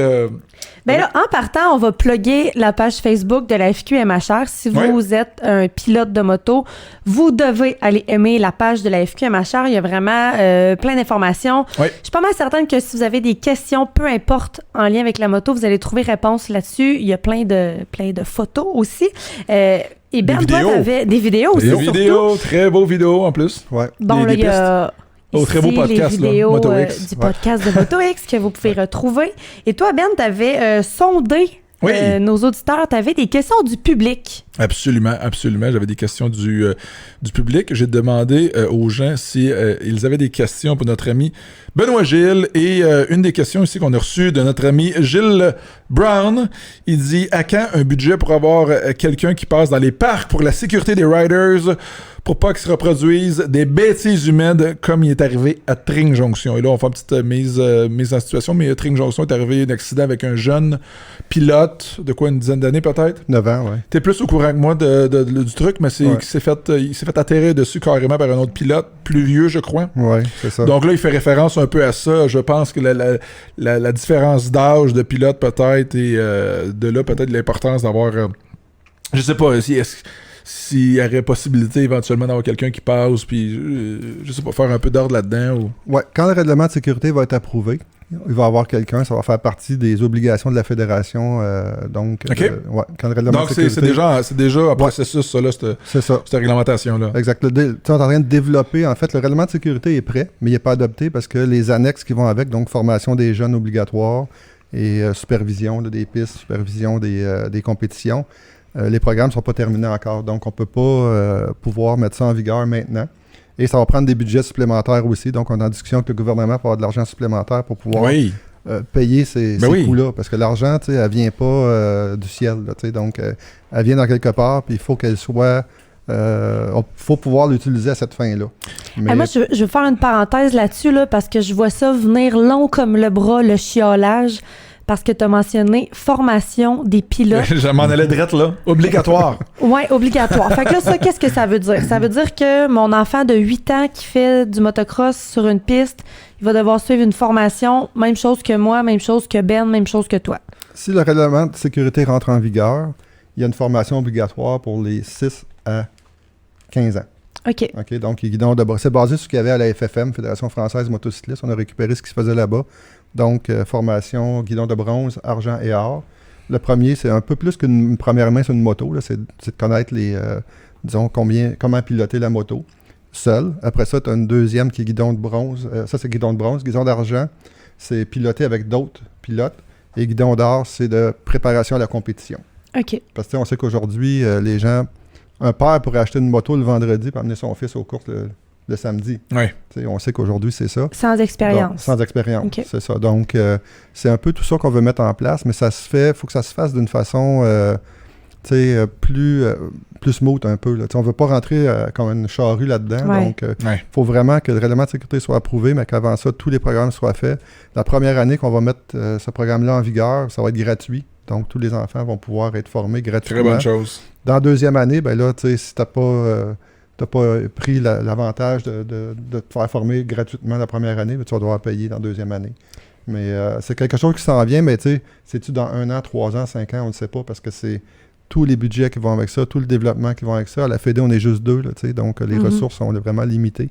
Ben là, en partant, on va plugger la page Facebook de la FQMHR. Si vous êtes un pilote de moto, vous devez aller aimer la page de la FQMHR. Il y a vraiment plein d'informations. Je suis pas mal certaine que si vous avez des questions, peu importe, en lien avec la moto, vous allez trouver réponse là-dessus. Il y a plein de photos aussi. Et Ben, toi, t'avais des vidéos aussi, surtout. Des vidéos, très beaux vidéos en plus. Ouais. Bon, là, il y a... Au très beau podcast, les vidéos, là, MotoX. Du podcast de MotoX que vous pouvez retrouver. Et toi, Ben, tu avais sondé nos auditeurs. Tu avais des questions du public. Absolument, absolument. J'avais des questions du public. J'ai demandé aux gens si ils avaient des questions pour notre ami Benoît Gilles. Et une des questions ici qu'on a reçues de notre ami Gilles Brown, il dit « À quand un budget pour avoir quelqu'un qui passe dans les parcs pour la sécurité des riders pour pas qu'ils se reproduisent des bêtises humaines comme il est arrivé à Tring Junction. » Et là, on fait une petite mise en situation, mais à Tring Junction est arrivé un accident avec un jeune pilote de quoi, une dizaine d'années peut-être? 9 ans, oui. T'es plus au courant que moi du truc, mais il s'est fait atterrir dessus carrément par un autre pilote, plus vieux, je crois. Oui, c'est ça. Donc là, il fait référence un peu à ça. Je pense que la différence d'âge de pilote peut-être, et de là peut-être l'importance d'avoir... je sais pas, s'il y aurait possibilité éventuellement d'avoir quelqu'un qui passe, puis je sais pas, faire un peu d'ordre là-dedans. Ou... Ouais, quand le règlement de sécurité va être approuvé, il va y avoir quelqu'un, ça va faire partie des obligations de la fédération. Donc, quand le règlement de sécurité... c'est déjà un processus, ça, là, cette réglementation-là. Exact. On est en train de développer, en fait, le règlement de sécurité est prêt, mais il n'est pas adopté parce que les annexes qui vont avec, donc formation des jeunes obligatoires et supervision des pistes, supervision des compétitions, les programmes ne sont pas terminés encore, donc on ne peut pas pouvoir mettre ça en vigueur maintenant. Et ça va prendre des budgets supplémentaires aussi. Donc, on est en discussion avec le gouvernement pour avoir de l'argent supplémentaire pour pouvoir payer ces coûts-là. Parce que l'argent, tu sais, elle vient pas du ciel. Là, tu sais, donc, elle vient dans quelque part, puis il faut qu'elle soit... faut pouvoir l'utiliser à cette fin-là. Mais... moi, je veux faire une parenthèse là-dessus, là, parce que je vois ça venir long comme le bras, le chiolage. Parce que tu as mentionné formation des pilotes. Je m'en allais direct là. Obligatoire. Oui, obligatoire. Fait que là, ça, qu'est-ce que ça veut dire? Ça veut dire que mon enfant de 8 ans qui fait du motocross sur une piste, il va devoir suivre une formation, même chose que moi, même chose que Ben, même chose que toi. Si le règlement de sécurité rentre en vigueur, il y a une formation obligatoire pour les 6 à 15 ans. OK. Donc, c'est basé sur ce qu'il y avait à la FFM, Fédération française motocycliste. On a récupéré ce qui se faisait là-bas. Donc, formation, guidon de bronze, argent et or. Le premier, c'est un peu plus qu'une première main sur une moto. Là. C'est de connaître comment piloter la moto seul. Après ça, tu as une deuxième qui est guidon de bronze. Ça, c'est guidon de bronze. Guidon d'argent, c'est piloter avec d'autres pilotes. Et guidon d'or, c'est de préparation à la compétition. OK. Parce que on sait qu'aujourd'hui, les gens... Un père pourrait acheter une moto le vendredi et amener son fils aux courses le samedi. Ouais. On sait qu'aujourd'hui, c'est ça. Sans expérience. Donc, sans expérience, okay. C'est ça. Donc, c'est un peu tout ça qu'on veut mettre en place, mais il faut que ça se fasse d'une façon plus smooth un peu. Là. On ne veut pas rentrer comme une charrue là-dedans. Ouais. Donc, il faut vraiment que le règlement de sécurité soit approuvé, mais qu'avant ça, tous les programmes soient faits. La première année qu'on va mettre ce programme-là en vigueur, ça va être gratuit. Donc, tous les enfants vont pouvoir être formés gratuitement. Très bonne chose. Dans la deuxième année, ben là, si tu n'as pas pris l'avantage de te faire former gratuitement la première année, tu vas devoir payer dans la deuxième année. Mais c'est quelque chose qui s'en vient, mais c'est-tu dans 1 an, 3 ans, 5 ans, on ne sait pas, parce que c'est tous les budgets qui vont avec ça, tout le développement qui vont avec ça. À la Fédé, on est juste 2, là, donc les ressources sont vraiment limitées.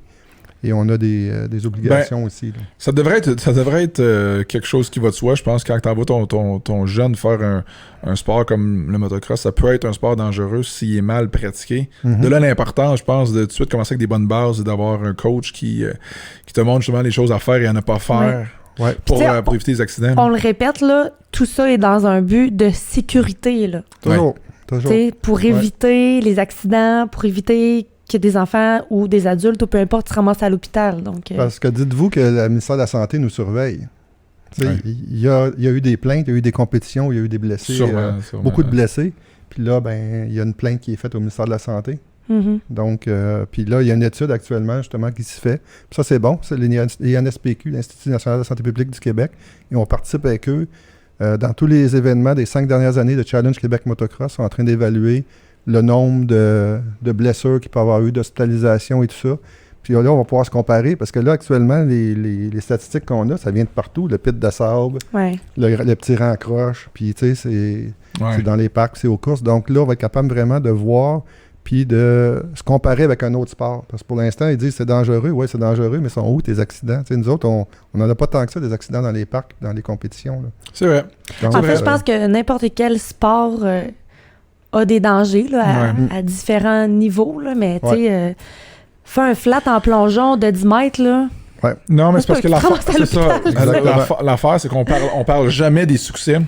Et on a des obligations aussi. Là. Ça devrait être quelque chose qui va de soi. Je pense que quand tu envoies ton jeune faire un sport comme le motocross, ça peut être un sport dangereux s'il est mal pratiqué. De là l'importance, je pense, de tout de suite commencer avec des bonnes bases et d'avoir un coach qui te montre justement les choses à faire et à ne pas faire pour éviter les accidents. On le répète, là, tout ça est dans un but de sécurité. Là. Toujours. Pour éviter les accidents, pour éviter que des enfants ou des adultes, ou peu importe, se ramassent à l'hôpital. Donc, Parce que dites-vous que le ministère de la Santé nous surveille. Il y a eu des plaintes, il y a eu des compétitions, il y a eu des blessés, sûrement, beaucoup de blessés. Puis là, il y a une plainte qui est faite au ministère de la Santé. Donc, puis là, il y a une étude actuellement, justement, qui se fait. Puis ça, c'est bon. C'est l'INSPQ, l'Institut national de la santé publique du Québec. Et on participe avec eux dans tous les événements des 5 dernières années de Challenge Québec Motocross. On est en train d'évaluer le nombre de blessures qu'il peut y avoir eu, d'hospitalisation et tout ça. Puis là, on va pouvoir se comparer parce que là, actuellement, les statistiques qu'on a, ça vient de partout. Le pit de sable, le petit rang croche, puis tu sais, c'est dans les parcs, c'est aux courses. Donc là, on va être capable vraiment de voir puis de se comparer avec un autre sport. Parce que pour l'instant, ils disent c'est dangereux. Oui, c'est dangereux, mais sont où tes accidents? T'sais, nous autres, on n'en a pas tant que ça, des accidents dans les parcs, dans les compétitions. Là. C'est vrai. Donc, en fait, je pense que n'importe quel sport a des dangers là, à différents niveaux, là, mais tu sais, fais un flat en plongeon de 10 mètres, là. Ouais. Non, mais c'est parce que l'affaire, c'est qu'on parle jamais des succès.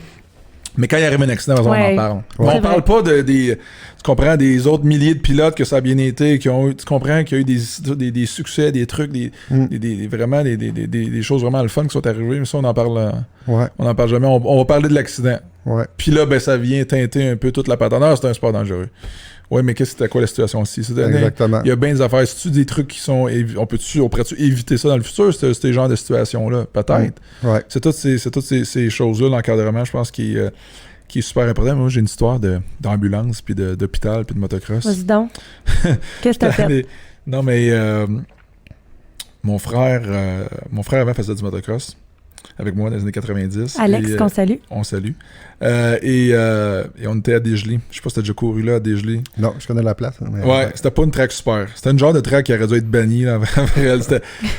Mais quand il arrive un accident, on en parle. On parle pas tu comprends, des autres milliers de pilotes que ça a bien été, tu comprends qu'il y a eu des succès, des trucs, vraiment des choses vraiment le fun qui sont arrivées, mais ça, on en parle jamais. On va parler de l'accident. Ouais. Puis là, ça vient teinter un peu toute la patente. C'est un sport dangereux. Oui, mais c'était quoi la situation ici? Exactement. Il y a bien des affaires. C'est-tu des trucs qui sont... On pourrait-tu éviter ça dans le futur, ce genre de situation-là? Peut-être. Ouais. C'est toutes ces choses-là, l'encadrement, je pense, qui est super important. Moi, j'ai une histoire d'ambulance, puis d'hôpital, puis de motocross. Vas-y donc. Qu'est-ce que t'as fait? Non, mais mon frère avant faisait du motocross avec moi dans les années 90. Alex, qu'on salue. On salue. Et on était à Desgelées. Je sais pas si t'as déjà couru là à Desgelées. Non, je connais la place. Mais ouais, c'était pas une track super. C'était une genre de track qui aurait dû être bannie. Là,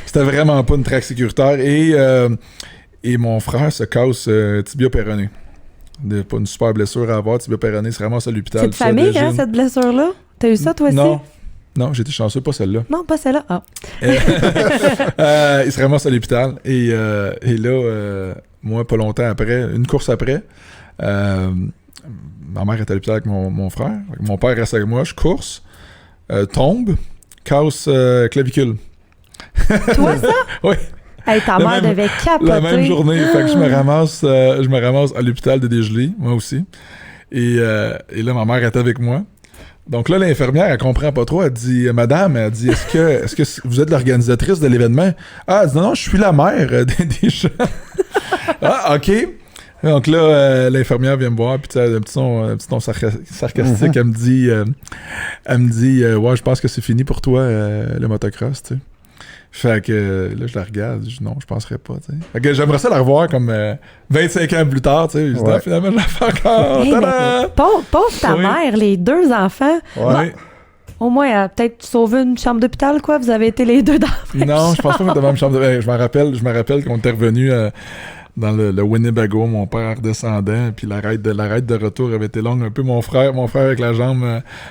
c'était vraiment pas une track sécuritaire. Et mon frère se casse tibia péroné. Pas une super blessure à avoir, tibia péroné, c'est vraiment ça à l'hôpital. C'est de famille, hein, cette blessure-là? T'as eu ça, toi aussi? Non, j'étais chanceux, pas celle-là. Non, pas celle-là. Ah. Il se ramasse à l'hôpital. Et là, moi, pas longtemps après, une course après, ma mère était à l'hôpital avec mon frère. Mon père reste avec moi, je course, tombe, casse clavicule. Toi, ça? Oui. Hey, ta mère devait capoter. La même journée. Fait que je me ramasse à l'hôpital de Desgelées, moi aussi. Et là, ma mère était avec moi. Donc là, l'infirmière, elle comprend pas trop. Elle dit, madame, est-ce que vous êtes l'organisatrice de l'événement? Ah, elle dit, non, je suis la mère des gens. Ah, OK. Donc là, l'infirmière vient me voir, puis un petit ton sarcastique, elle me dit, ouais, je pense que c'est fini pour toi, le motocross, tu sais. Fait que là, je la regarde, je dis non, je penserais pas, tu sais. Fait que j'aimerais ça la revoir comme 25 ans plus tard, tu sais. Je dis, non, finalement, je la fais encore. Hey, pauvre ta mère, les 2 enfants. Ouais. Au moins, elle a peut-être sauvé une chambre d'hôpital, quoi. Vous avez été les 2 dans la même Non, chambre. je pense pas qu'on était dans la même chambre d'hôpital. Je me rappelle qu'on était revenus dans le Winnebago, mon père redescendant, puis la ride de retour avait été longue un peu. Mon frère avec la jambe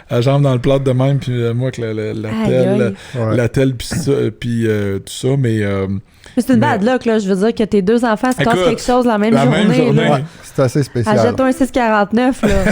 dans le plat de même, puis moi avec la telle, puis tout ça, mais c'est une bad luck, là. Je veux dire que tes 2 enfants se cassent quelque chose la même journée. Là. Ouais, c'est assez spécial. Achète-toi un 649, là.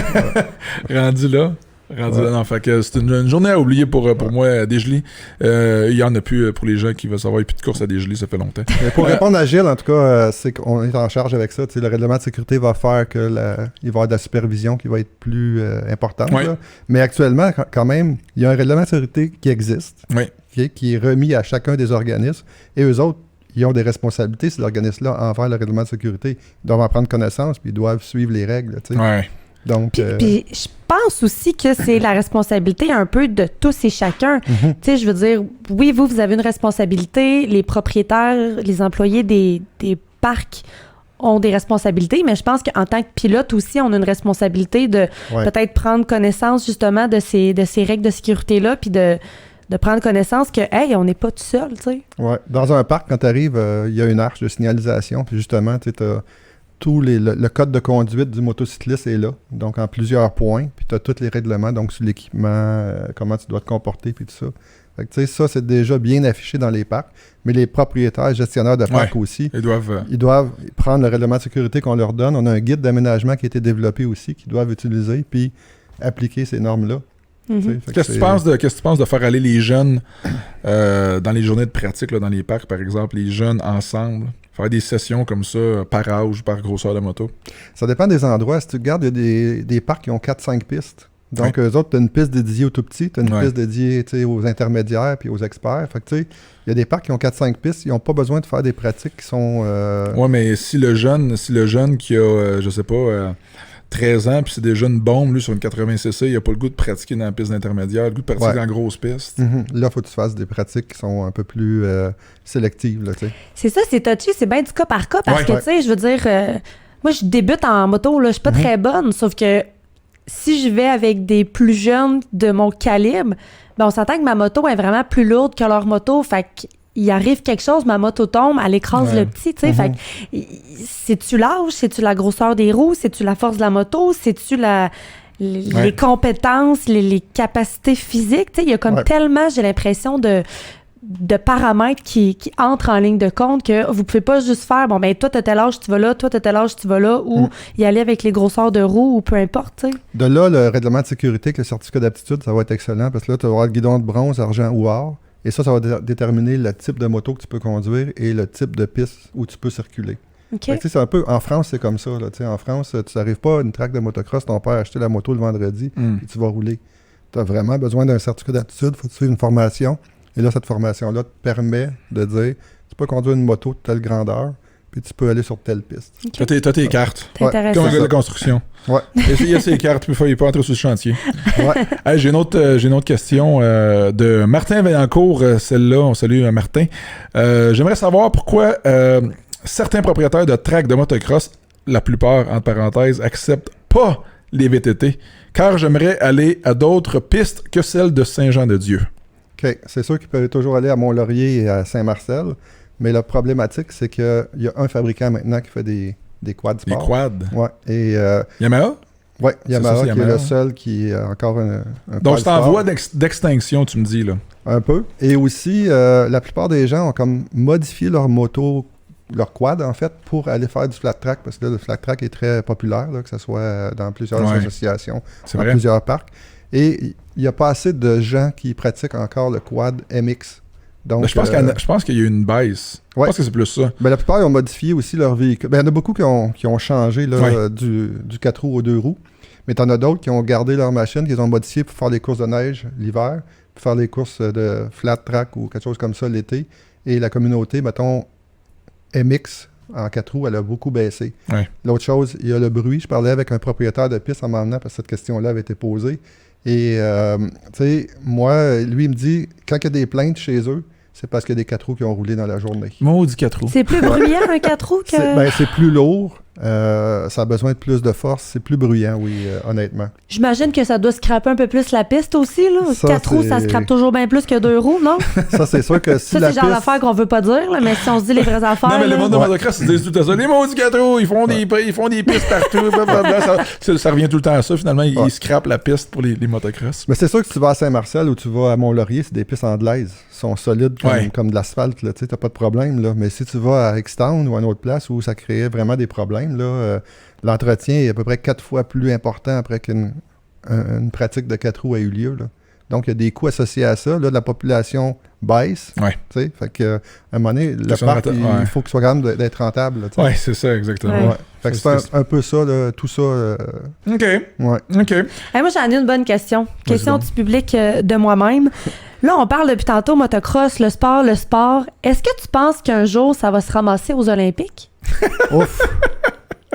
Rendu là. Non, fait que c'est une journée à oublier pour moi à Desjolies. Il y en a plus pour les gens qui veulent savoir. Il n'y a plus de course à Desjolies, ça fait longtemps. Mais pour répondre à Gilles, en tout cas, c'est qu'on est en charge avec ça. Le règlement de sécurité va faire qu'il va y avoir de la supervision qui va être plus importante. Oui. Là. Mais actuellement, quand même, il y a un règlement de sécurité qui existe, oui. qui est remis à chacun des organismes. Et eux autres, ils ont des responsabilités, ces organismes-là, envers le règlement de sécurité. Ils doivent en prendre connaissance, puis ils doivent suivre les règles. Ouais. Donc, puis je pense aussi que c'est la responsabilité un peu de tous et chacun. Tu sais, je veux dire, oui, vous avez une responsabilité, les propriétaires, les employés des parcs ont des responsabilités, mais je pense qu'en tant que pilote aussi, on a une responsabilité de peut-être prendre connaissance justement de ces règles de sécurité-là, puis de prendre connaissance que, hey, on n'est pas tout seul, tu sais. Ouais. Dans un parc, quand tu arrives, il y a une arche de signalisation, puis justement, tu as le code de conduite du motocycliste est là, donc en plusieurs points, puis tu as tous les règlements, donc sur l'équipement, comment tu dois te comporter, puis tout ça. Fait que, ça, c'est déjà bien affiché dans les parcs, mais les propriétaires, gestionnaires de parcs aussi, ils doivent prendre le règlement de sécurité qu'on leur donne. On a un guide d'aménagement qui a été développé aussi, qu'ils doivent utiliser, puis appliquer ces normes-là. Qu'est-ce que tu penses de faire aller les jeunes dans les journées de pratique, là, dans les parcs, par exemple, les jeunes ensemble, faire des sessions comme ça, par âge, par grosseur de moto? Ça dépend des endroits. Si tu regardes, il y a des parcs qui ont 4-5 pistes. Donc, eux autres, tu as une piste dédiée aux tout petits, tu as une piste dédiée aux intermédiaires puis aux experts. Fait que, tu sais, il y a des parcs qui ont 4-5 pistes, ils n'ont pas besoin de faire des pratiques qui sont... Ouais, mais si le jeune qui a, je sais pas... 13 ans, puis c'est déjà une bombe, lui, sur une 80cc, il n'a pas le goût de pratiquer dans la piste d'intermédiaire, le goût de pratiquer dans la grosse piste. Là, il faut que tu fasses des pratiques qui sont un peu plus sélectives, là, tu sais. C'est ça, c'est touché, c'est bien du cas par cas, parce que, tu sais, je veux dire, moi, je débute en moto, là, je suis pas très bonne, sauf que si je vais avec des plus jeunes de mon calibre, ben on s'entend que ma moto est vraiment plus lourde que leur moto, fait qu'il arrive quelque chose, ma moto tombe, elle écrase le petit, tu sais. Fait que, c'est-tu l'âge, c'est-tu la grosseur des roues, c'est-tu la force de la moto, c'est-tu les compétences, les capacités physiques, tu sais. Il y a comme tellement, j'ai l'impression, de paramètres qui entrent en ligne de compte que vous pouvez pas juste faire, bon, ben toi, t'as tel âge, tu vas là, toi, t'as tel âge, tu vas là, ou y aller avec les grosseurs de roues, ou peu importe, tu sais. De là, le règlement de sécurité avec le certificat d'aptitude, ça va être excellent, parce que là, tu vas avoir le guidon de bronze, argent ou or. Et ça va déterminer le type de moto que tu peux conduire et le type de piste où tu peux circuler. Okay. C'est un peu... En France, c'est comme ça. Là, en France, tu n'arrives pas à une track de motocross, ton père a acheté la moto le vendredi et tu vas rouler. Tu as vraiment besoin d'un certificat d'aptitude, il faut que tu suives une formation. Et là, cette formation-là te permet de dire tu peux conduire une moto de telle grandeur, puis tu peux aller sur telle piste. Okay. T'as tes cartes. C'est intéressant. Comme un gars de construction. Il y a ses cartes, puis il peut entrer sur le chantier. Hey, j'ai une autre question de Martin Vaillancourt. Celle-là, on salue Martin. J'aimerais savoir pourquoi certains propriétaires de tracks de motocross, la plupart, entre parenthèses, acceptent pas les VTT, car j'aimerais aller à d'autres pistes que celles de Saint-Jean-de-Dieu. OK. C'est sûr qu'ils peuvent toujours aller à Mont-Laurier et à Saint-Marcel. Mais la problématique, c'est qu'il y a un fabricant maintenant qui fait des quads sport. Des quads? Oui. Et Yamaha? Oui, Yamaha, qui est le seul qui a encore un donc c'est en voie d'extinction, tu me dis, là. Un peu. Et aussi, la plupart des gens ont comme modifié leur moto, leur quad, en fait, pour aller faire du flat track, parce que là, le flat track est très populaire, là, que ce soit dans plusieurs associations, dans plusieurs parcs. Et il n'y a pas assez de gens qui pratiquent encore le quad MX. Donc, je pense qu'il y a eu une baisse. Je pense que c'est plus ça. Ben, la plupart ils ont modifié aussi leur véhicule. Ben, il y en a beaucoup qui ont changé là, du 4 roues aux 2 roues. Mais tu en as d'autres qui ont gardé leur machine, qu'ils ont modifié pour faire des courses de neige l'hiver, pour faire des courses de flat track ou quelque chose comme ça l'été. Et la communauté, mettons, MX en 4 roues, elle a beaucoup baissé. L'autre chose, il y a le bruit. Je parlais avec un propriétaire de piste en m'emmenant parce que cette question-là avait été posée. Et, tu sais, moi, lui, il me dit, quand il y a des plaintes chez eux, c'est parce qu'il y a des 4 roues qui ont roulé dans la journée. Maudit 4 roues. C'est plus bruyant un 4 roues que... C'est plus lourd. Ça a besoin de plus de force. C'est plus bruyant, oui, honnêtement. J'imagine que ça doit scraper un peu plus la piste aussi, là. 4 roues, ça scrape toujours bien plus que 2 roues, non? Ça, c'est sûr que si ça, c'est le genre d'affaires qu'on veut pas dire, là, mais si on se dit les vraies affaires... Non, mais le monde de motocross, ils disent tout à ça. Les maudits 4 roues, ils font des pistes partout. Ça revient tout le temps à ça, finalement. Ils scrapent la piste pour les motocross. Mais c'est sûr que si tu vas à Saint-Marcel ou tu vas à Mont-Laurier, c'est des pistes anglaises. Ils sont solides comme de l'asphalte, tu sais, t'as pas de problème, là. Mais si tu vas à Extown ou à une autre place où ça créait vraiment des problèmes, là, l'entretien est à peu près 4 fois plus important après qu'une une pratique de 4 roues a eu lieu. Là. Donc, il y a des coûts associés à ça. Là, la population baisse. Ouais. Fait que, à un moment donné, le parc, il faut qu'il soit capable d'être rentable. Oui, c'est ça, exactement. Ouais. Fait que c'est un peu ça, là, tout ça. OK. Ouais. OK. Moi, j'en ai une bonne question. Question du public de moi-même. Là, on parle depuis tantôt motocross, le sport. Est-ce que tu penses qu'un jour, ça va se ramasser aux Olympiques? Ouf!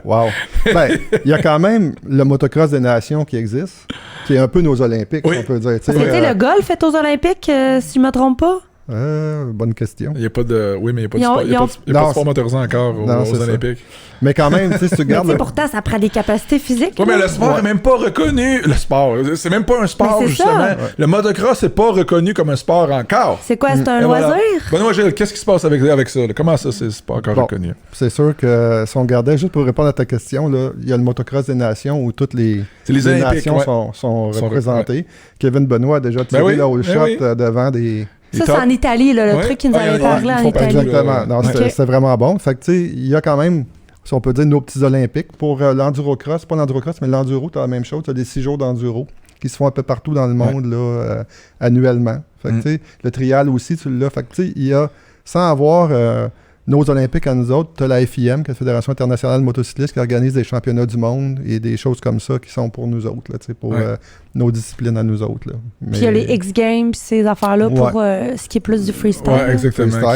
Wow! Ben, il y a quand même le motocross des nations qui existe, qui est un peu nos Olympiques, si on peut dire. Le golf est aux Olympiques, si je ne me trompe pas? Bonne question. Il n'y a pas de... Oui, mais il n'y a pas de sport motorisé encore aux Olympiques. Mais quand même, tu sais, si tu regardes... Pourtant, ça prend des capacités physiques. Oui, mais le sport n'est même pas reconnu. Le sport, c'est même pas un sport, justement. Ouais. Le motocross n'est pas reconnu comme un sport encore. C'est quoi, c'est un loisir? Benoît Gilles, qu'est-ce qui se passe avec ça? Là? Comment ça, c'est pas encore reconnu? C'est sûr que si on regardait, juste pour répondre à ta question, là, il y a le motocross des nations où toutes les nations sont représentées. Kevin Benoît a déjà tiré le whole shot devant des... Ça, c'est en Italie, là, le truc qui nous avait parlé en Italie. Exactement. Non, c'est vraiment bon. Fait que, tu sais, il y a quand même, si on peut dire, nos petits Olympiques. Pour l'endurocross, pas l'endurocross, mais l'enduro, tu as la même chose. Tu as des 6 jours d'enduro qui se font un peu partout dans le monde, là, annuellement. Fait que, tu sais, le trial aussi, tu l'as. Fait que, tu sais, il y a, sans avoir nos Olympiques à nous autres, tu as la FIM, qui est la Fédération internationale de motocyclistes, qui organise des championnats du monde et des choses comme ça qui sont pour nous autres, là, tu sais, pour nos disciplines à nous autres. Là. Puis il y a les X-Games, ces affaires-là, pour ce qui est plus du freestyle. Oui, exactement.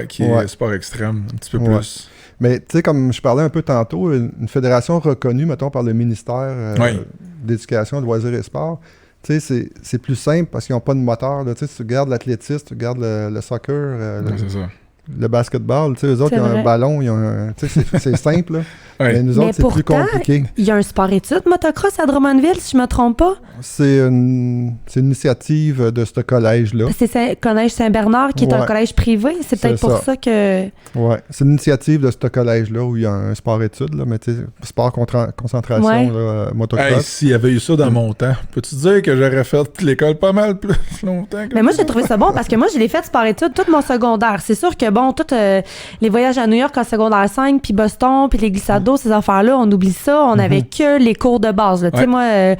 Qui est sport extrême, un petit peu plus. Mais tu sais, comme je parlais un peu tantôt, une fédération reconnue, mettons, par le ministère d'éducation, de loisirs et sport, tu sais, c'est plus simple parce qu'ils n'ont pas de moteur. Tu sais, si tu regardes l'athlétisme, tu regardes le soccer, c'est ça. Le basketball, tu sais, eux autres, ils ont un ballon, ils ont un... Tu sais, c'est simple, là. Mais nous autres, c'est plus compliqué. Il y a un sport-études motocross à Drummondville, si je me trompe pas. C'est une initiative de ce collège-là. C'est le collège Saint-Bernard qui est un collège privé. C'est peut-être pour ça que... Oui, c'est une initiative de ce collège-là où il y a un sport-études, là, mais tu sais, sport concentration, là, motocross. Hey, s'il y avait eu ça dans mon temps, peux-tu dire que j'aurais fait l'école pas mal plus longtemps? Mais moi, j'ai trouvé ça bon parce que moi, je l'ai fait sport-études tout mon secondaire. C'est sûr que bon, tous les voyages à New York en secondaire 5, puis Boston, puis les glissades d'eau, ces affaires-là, on oublie ça. On n'avait que les cours de base. Tu sais, moi,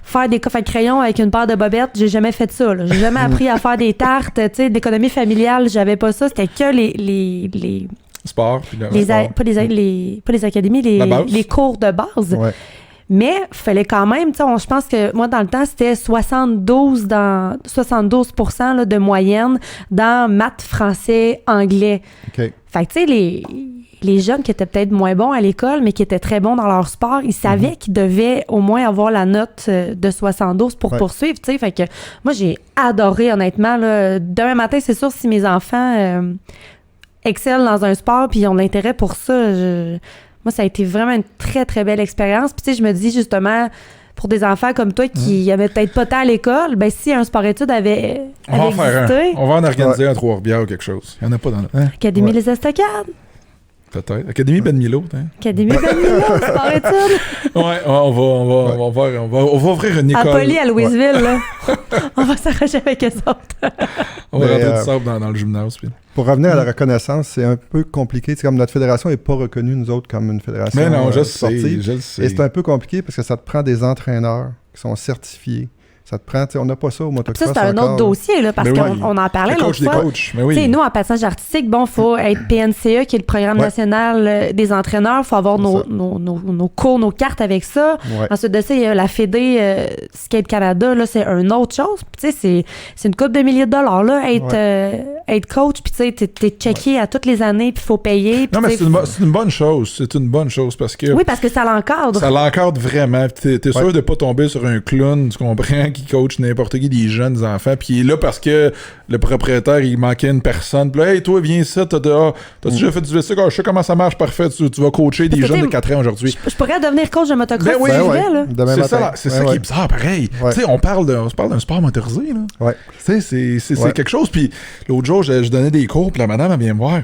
faire des coffres à crayon avec une paire de bobettes, j'ai jamais fait ça. Là. J'ai jamais appris à faire des tartes. Tu sais, d'économie familiale, j'avais pas ça. C'était que les sports. Pas les académies, les cours de base. Ouais. Mais il fallait quand même, tu sais, je pense que moi, dans le temps, c'était 72% là, de moyenne dans maths, français, anglais. Okay. Fait que, tu sais, les jeunes qui étaient peut-être moins bons à l'école, mais qui étaient très bons dans leur sport, ils savaient qu'ils devaient au moins avoir la note de 72 pour poursuivre, tu sais. Fait que moi, j'ai adoré, honnêtement. Là. Demain matin, c'est sûr, si mes enfants excellent dans un sport puis ils ont de l'intérêt pour ça, moi, ça a été vraiment une très, très belle expérience. Puis tu sais, je me dis justement, pour des enfants comme toi qui n'avaient peut-être pas tant à l'école, ben si un sport-études avait existé... On va en organiser un Trois-Rivières ou quelque chose. Il n'y en a pas dans le... Académie Les Estacades. Peut-être. Académie Ben Milo. Académie Ben Milo, sport-études. Ouais, on va ouvrir une école. À Poly, à Louisville, là. On va s'arracher avec eux autres. On va rentrer du sable dans le gymnase. Puis... Pour revenir à la reconnaissance, c'est un peu compliqué. C'est comme notre fédération n'est pas reconnue, nous autres, comme une fédération mais non, sportive. Je le sais. Et c'est un peu compliqué parce que ça te prend des entraîneurs qui sont certifiés. Ça te prend, on n'a pas ça au motocross. Ça, c'est un autre dossier, là, parce qu'on en parlait l'autre fois. Nous, en patinage artistique, il faut être PNCE, qui est le programme national des entraîneurs. Il faut avoir nos cours, nos cartes avec ça. Ouais. Ensuite de ça, il y a la Fédé Skate Canada, là, c'est une autre chose. Puis, c'est une couple de milliers de dollars, là, être coach. Puis, tu sais, t'es checké à toutes les années, puis il faut payer. Non, mais c'est une bonne chose. C'est une bonne chose parce que... Oui, parce que ça l'encadre. Ça l'encadre vraiment. T'es sûr de ne pas tomber sur un clown, tu comprends, qui coach n'importe qui, des jeunes enfants, puis il est là parce que le propriétaire, il manquait une personne. Puis là, hey, toi, viens ici, t'as déjà fait du VC, je sais comment ça marche, parfait, tu vas coacher des jeunes de 4 ans aujourd'hui. Je pourrais devenir coach de motocross si je voulais, là. C'est ça qui est bizarre, pareil. Tu sais, on parle d'un sport motorisé, là. Ouais. Tu sais, c'est quelque chose, puis l'autre jour, je donnais des cours, puis la madame, elle vient me voir.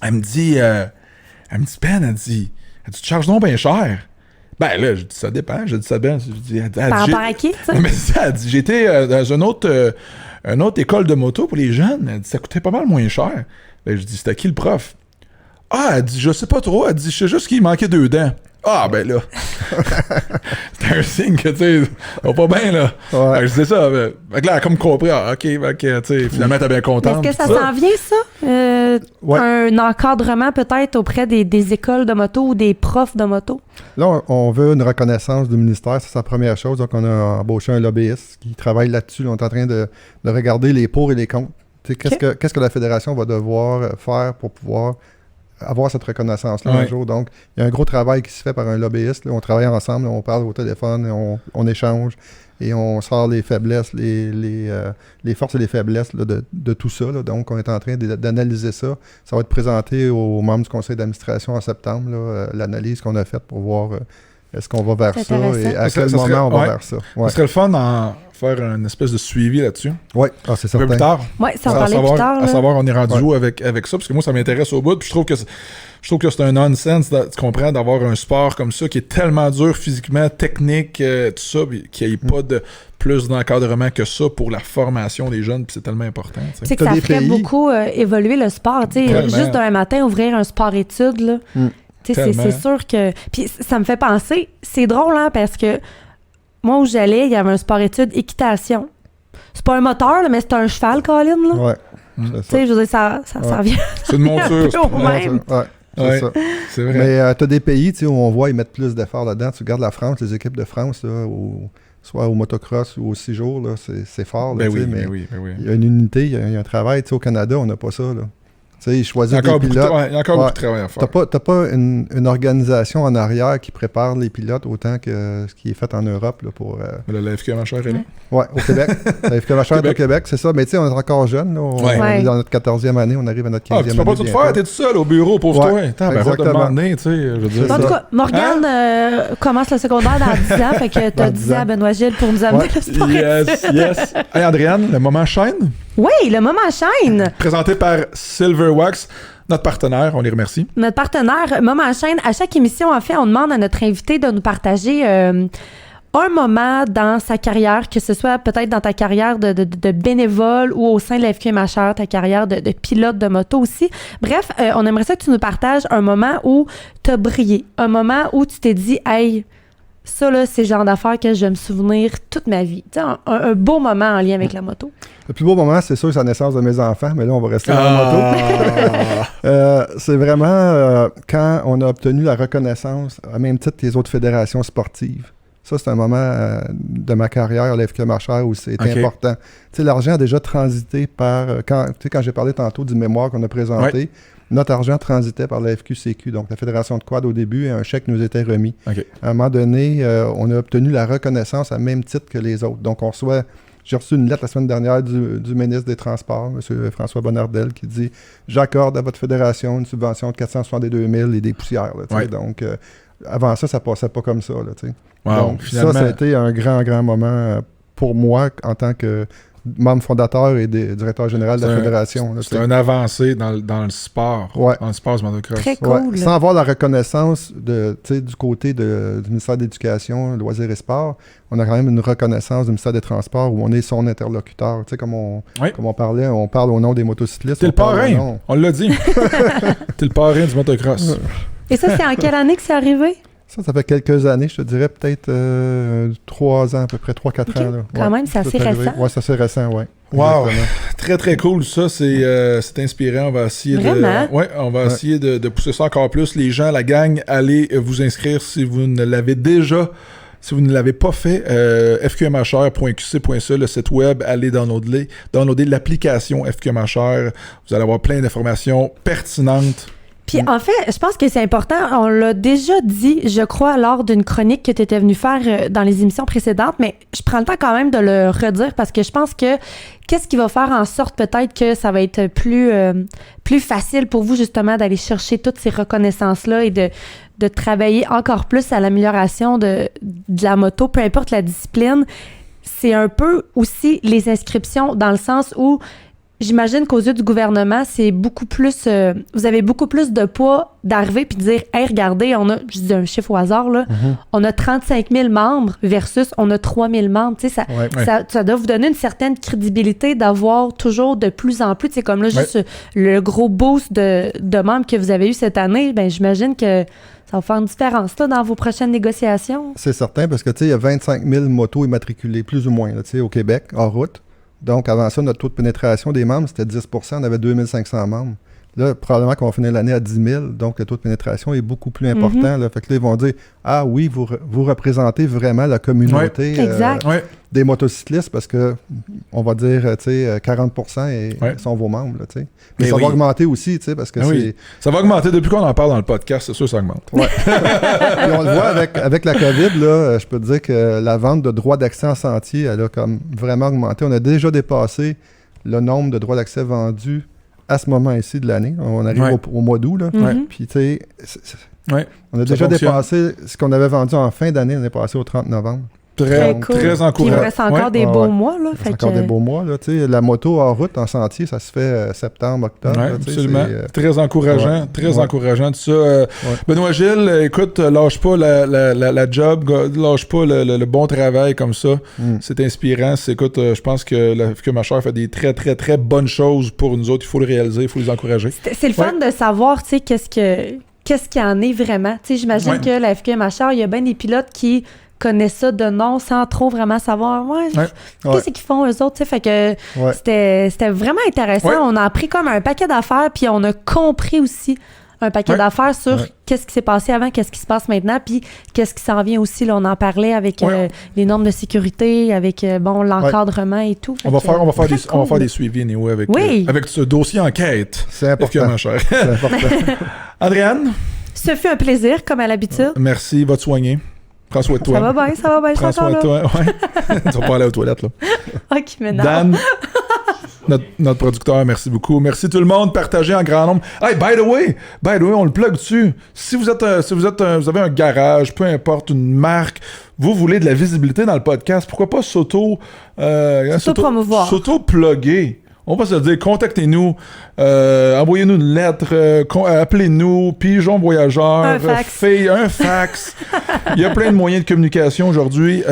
Elle me dit, Ben, elle dit, tu charges donc bien cher. Ben là, je dis ça dépend. Je dis ça bien. Par rapport à qui, ça? Mais ça dit, j'étais dans une autre école de moto pour les jeunes. Elle dit, ça coûtait pas mal moins cher. Ben, je dis, c'était qui le prof? Ah, elle dit, je sais pas trop. Elle dit, je sais juste qu'il manquait 2 dents. Ah, ben là. c'était un signe que, tu sais, ça va pas bien, là. Ouais. Je disais ça. Fait que là, elle a comme compris, ok, tu sais, finalement, t'es bien contente. Est-ce que ça s'en vient, ça? Ouais. Un encadrement peut-être auprès des écoles de moto ou des profs de moto? Là, on veut une reconnaissance du ministère, c'est sa première chose. Donc, on a embauché un lobbyiste qui travaille là-dessus. Là, on est en train de regarder les pour et les contre. Qu'est-ce que la fédération va devoir faire pour pouvoir avoir cette reconnaissance-là un jour. Donc, il y a un gros travail qui se fait par un lobbyiste. Là. On travaille ensemble, on parle au téléphone, on échange et on sort les faiblesses, les forces et les faiblesses là, de tout ça. Là. Donc, on est en train d'analyser ça. Ça va être présenté aux membres du conseil d'administration en septembre, là, l'analyse qu'on a faite pour voir est-ce qu'on va vers ça et à quel moment on va vers ça. Ouais. Ce serait le fun d'en faire une espèce de suivi là-dessus. Oui, c'est certain. Un peu plus tard. Oui, ça en parlait plus tard. À savoir, on est rendu où avec ça, parce que moi, ça m'intéresse au bout. Puis je trouve que c'est un nonsense, tu comprends, d'avoir un sport comme ça qui est tellement dur physiquement, technique, tout ça, puis qu'il n'y ait pas de plus d'encadrement que ça pour la formation des jeunes, puis c'est tellement important. C'est que ça ferait beaucoup évoluer le sport. Juste d'un matin, ouvrir un sport-études, là. C'est sûr que... Puis ça me fait penser, c'est drôle, hein, parce que moi, où j'allais, il y avait un sport-études équitation. C'est pas un moteur, là, mais c'est un cheval, Colin, là. Ouais. Tu sais, je veux dire, ça revient. C'est une monture. C'est ça. C'est vrai. Mais tu as des pays où on voit ils mettent plus d'efforts là-dedans. Tu regardes la France, les équipes de France, là, soit au motocross ou au 6 jours, là, c'est fort. Là, mais il y a une unité, il y a un travail. Au Canada, on n'a pas ça. Là. Ils choisissent des pilotes. Il y a encore beaucoup de travail à faire. T'as pas une organisation en arrière qui prépare les pilotes autant que ce qui est fait en Europe là, pour... La FQMHR est là? Oui, au Québec. La FQMHR est au Québec, c'est ça. Mais tu sais, on est encore jeune. Là. On est dans notre 14e année, on arrive à notre 15e année. Tu peux pas tout faire, t'es tout seul au bureau, pauvre toi. Exactement. En tout cas, Morgane commence le secondaire dans 10 ans, fait que t'as 10 ans, Benoît Gilles, pour nous amener le sport. Yes. Hey, Andréane, le moment chaîne? Oui, le moment chaîne. Présenté par Silverwax, notre partenaire, on les remercie. Notre partenaire, Moment chaîne, à chaque émission, en fait, on demande à notre invité de nous partager un moment dans sa carrière, que ce soit peut-être dans ta carrière de bénévole ou au sein de la FQMHR, ta carrière de pilote de moto aussi. Bref, on aimerait ça que tu nous partages un moment où tu as brillé, un moment où tu t'es dit « Hey, ça, là, c'est le genre d'affaires que je vais me souvenir toute ma vie. » Tu sais, un beau moment en lien avec la moto. Le plus beau moment, c'est sûr, c'est la naissance de mes enfants, mais là, on va rester dans la moto. C'est vraiment quand on a obtenu la reconnaissance, à même titre que les autres fédérations sportives. Ça, c'est un moment de ma carrière à la FQMHR où c'est important. Tu sais, l'argent a déjà transité par... quand j'ai parlé tantôt du mémoire qu'on a présenté, notre argent transitait par la FQCQ, donc la Fédération de quad au début, et un chèque nous était remis. À un moment donné, on a obtenu la reconnaissance à même titre que les autres. Donc, on reçoit... J'ai reçu une lettre la semaine dernière du ministre des Transports, M. François Bonnardel, qui dit « J'accorde à votre fédération une subvention de 462 000 et des poussières. » Donc, avant ça, ça passait pas comme ça. Là, donc, finalement... ça a été un grand moment pour moi en tant que membre fondateur et directeur général de la fédération. C'est une avancée dans le sport, dans le sport du motocross. Très cool. Sans avoir la reconnaissance du côté du ministère de l'Éducation, Loisirs et Sports, on a quand même une reconnaissance du ministère des Transports où on est son interlocuteur. Comme on parlait, on parle au nom des motocyclistes. T'es le parrain, on l'a dit. T'es le parrain du motocross. Et ça, c'est en quelle année que c'est arrivé? Ça fait quelques années, je te dirais peut-être 3 ans, à peu près 3-4 ans. Là. Quand même, c'est assez récent. Oui, c'est assez récent, oui. Wow! Très, très cool, ça. C'est inspirant. On va essayer essayer de pousser ça encore plus. Les gens, la gang, allez vous inscrire si vous ne l'avez déjà. Si vous ne l'avez pas fait, fqmhr.qc.ca, le site web, allez downloader l'application FQMHR. Vous allez avoir plein d'informations pertinentes. Puis en fait, je pense que c'est important, on l'a déjà dit, je crois, lors d'une chronique que tu étais venu faire dans les émissions précédentes, mais je prends le temps quand même de le redire parce que je pense que qu'est-ce qui va faire en sorte peut-être que ça va être plus facile pour vous justement d'aller chercher toutes ces reconnaissances-là et de travailler encore plus à l'amélioration de la moto, peu importe la discipline, c'est un peu aussi les inscriptions dans le sens où j'imagine qu'aux yeux du gouvernement, c'est beaucoup plus... vous avez beaucoup plus de poids d'arriver puis de dire « Hey, regardez, on a... » Je dis un chiffre au hasard, là. On a 35 000 membres versus on a 3 000 membres. Tu sais, ça doit vous donner une certaine crédibilité d'avoir toujours de plus en plus. Tu sais, comme là, juste le gros boost de membres que vous avez eu cette année, ben j'imagine que ça va faire une différence là, dans vos prochaines négociations. C'est certain, parce que tu sais, il y a 25 000 motos immatriculées, plus ou moins, là, tu sais, au Québec, hors route. Donc, avant ça, notre taux de pénétration des membres, c'était 10 %. On avait 2500 membres. Là, probablement qu'on va finir l'année à 10 000. Donc, le taux de pénétration est beaucoup plus important. Là. Fait que là, ils vont dire « Ah oui, vous représentez vraiment la communauté des motocyclistes parce que, on va dire, tu sais, 40 % sont vos membres. Là, tu sais. Mais ça va augmenter aussi, tu sais, parce que c'est... Ça va augmenter. Depuis qu'on en parle dans le podcast, c'est sûr que ça augmente. Ouais. Puis on le voit avec la COVID, là, je peux te dire que la vente de droits d'accès en sentier, elle a comme vraiment augmenté. On a déjà dépassé le nombre de droits d'accès vendus à ce moment-ci de l'année. On arrive au mois d'août, là. Puis, tu sais, on a déjà dépassé ce qu'on avait vendu en fin d'année. On est passé au 30 novembre. Très cool. Très encourageant. Puis il reste encore des beaux mois. Là, il reste encore des beaux mois. Là, la moto en route, en sentier, ça se fait septembre, octobre. Oui, absolument. Très encourageant. Très encourageant tout ça. Benoît Gilles, écoute, lâche pas la job, lâche pas le bon travail comme ça. C'est inspirant. Écoute, je pense que la FQ Machère fait des très, très, très bonnes choses pour nous autres. Il faut le réaliser, il faut les encourager. C'est le fun de savoir, tu sais, qu'est-ce qu'il y en est vraiment. Tu sais, j'imagine que la FQ Machère, il y a bien des pilotes qui connaissent ça de nom sans trop vraiment savoir qu'est-ce qu'ils font eux autres, tu sais, fait que c'était vraiment intéressant. On a appris comme un paquet d'affaires, puis on a compris aussi un paquet d'affaires sur qu'est-ce qui s'est passé avant, qu'est-ce qui se passe maintenant, puis qu'est-ce qui s'en vient aussi. Là, on en parlait avec les normes de sécurité, avec l'encadrement et tout. On va faire des suivis avec ce dossier enquête. C'est important. C'est important. Andréane? Ce fut un plaisir, comme à l'habitude. Merci, va te soigner. Prends soin de toi. Ça va bien, Prends soin de toi. Tu vas pas aller aux toilettes, là. OK, maintenant. Dan, notre producteur, merci beaucoup. Merci tout le monde. Partagez en grand nombre. Hey, by the way, on le plug dessus. Si vous avez un garage, peu importe, une marque, vous voulez de la visibilité dans le podcast, pourquoi pas s'auto-promouvoir. S'auto-plugger. On va se le dire, contactez-nous, envoyez-nous une lettre, appelez-nous, pigeon voyageur, un fax. Il y a plein de moyens de communication aujourd'hui.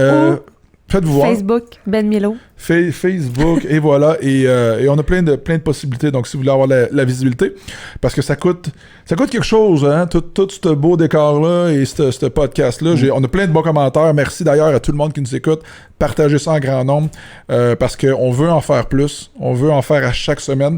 Faites-vous voir. Facebook, Ben Milo. Facebook, et voilà. Et on a plein de possibilités. Donc, si vous voulez avoir la visibilité, parce que ça coûte quelque chose, hein, tout ce beau décor-là et ce podcast-là. On a plein de bons commentaires. Merci d'ailleurs à tout le monde qui nous écoute. Partagez ça en grand nombre parce qu'on veut en faire plus. On veut en faire à chaque semaine.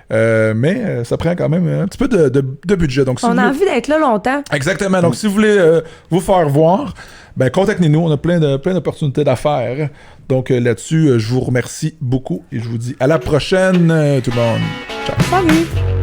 Mais ça prend quand même un petit peu de budget. Donc, on a envie d'être là longtemps. Exactement. Donc, si vous voulez vous faire voir, ben contactez-nous. On a plein d'opportunités d'affaires. Donc, là-dessus, je vous remercie beaucoup et je vous dis à la prochaine, tout le monde. Ciao. Salut!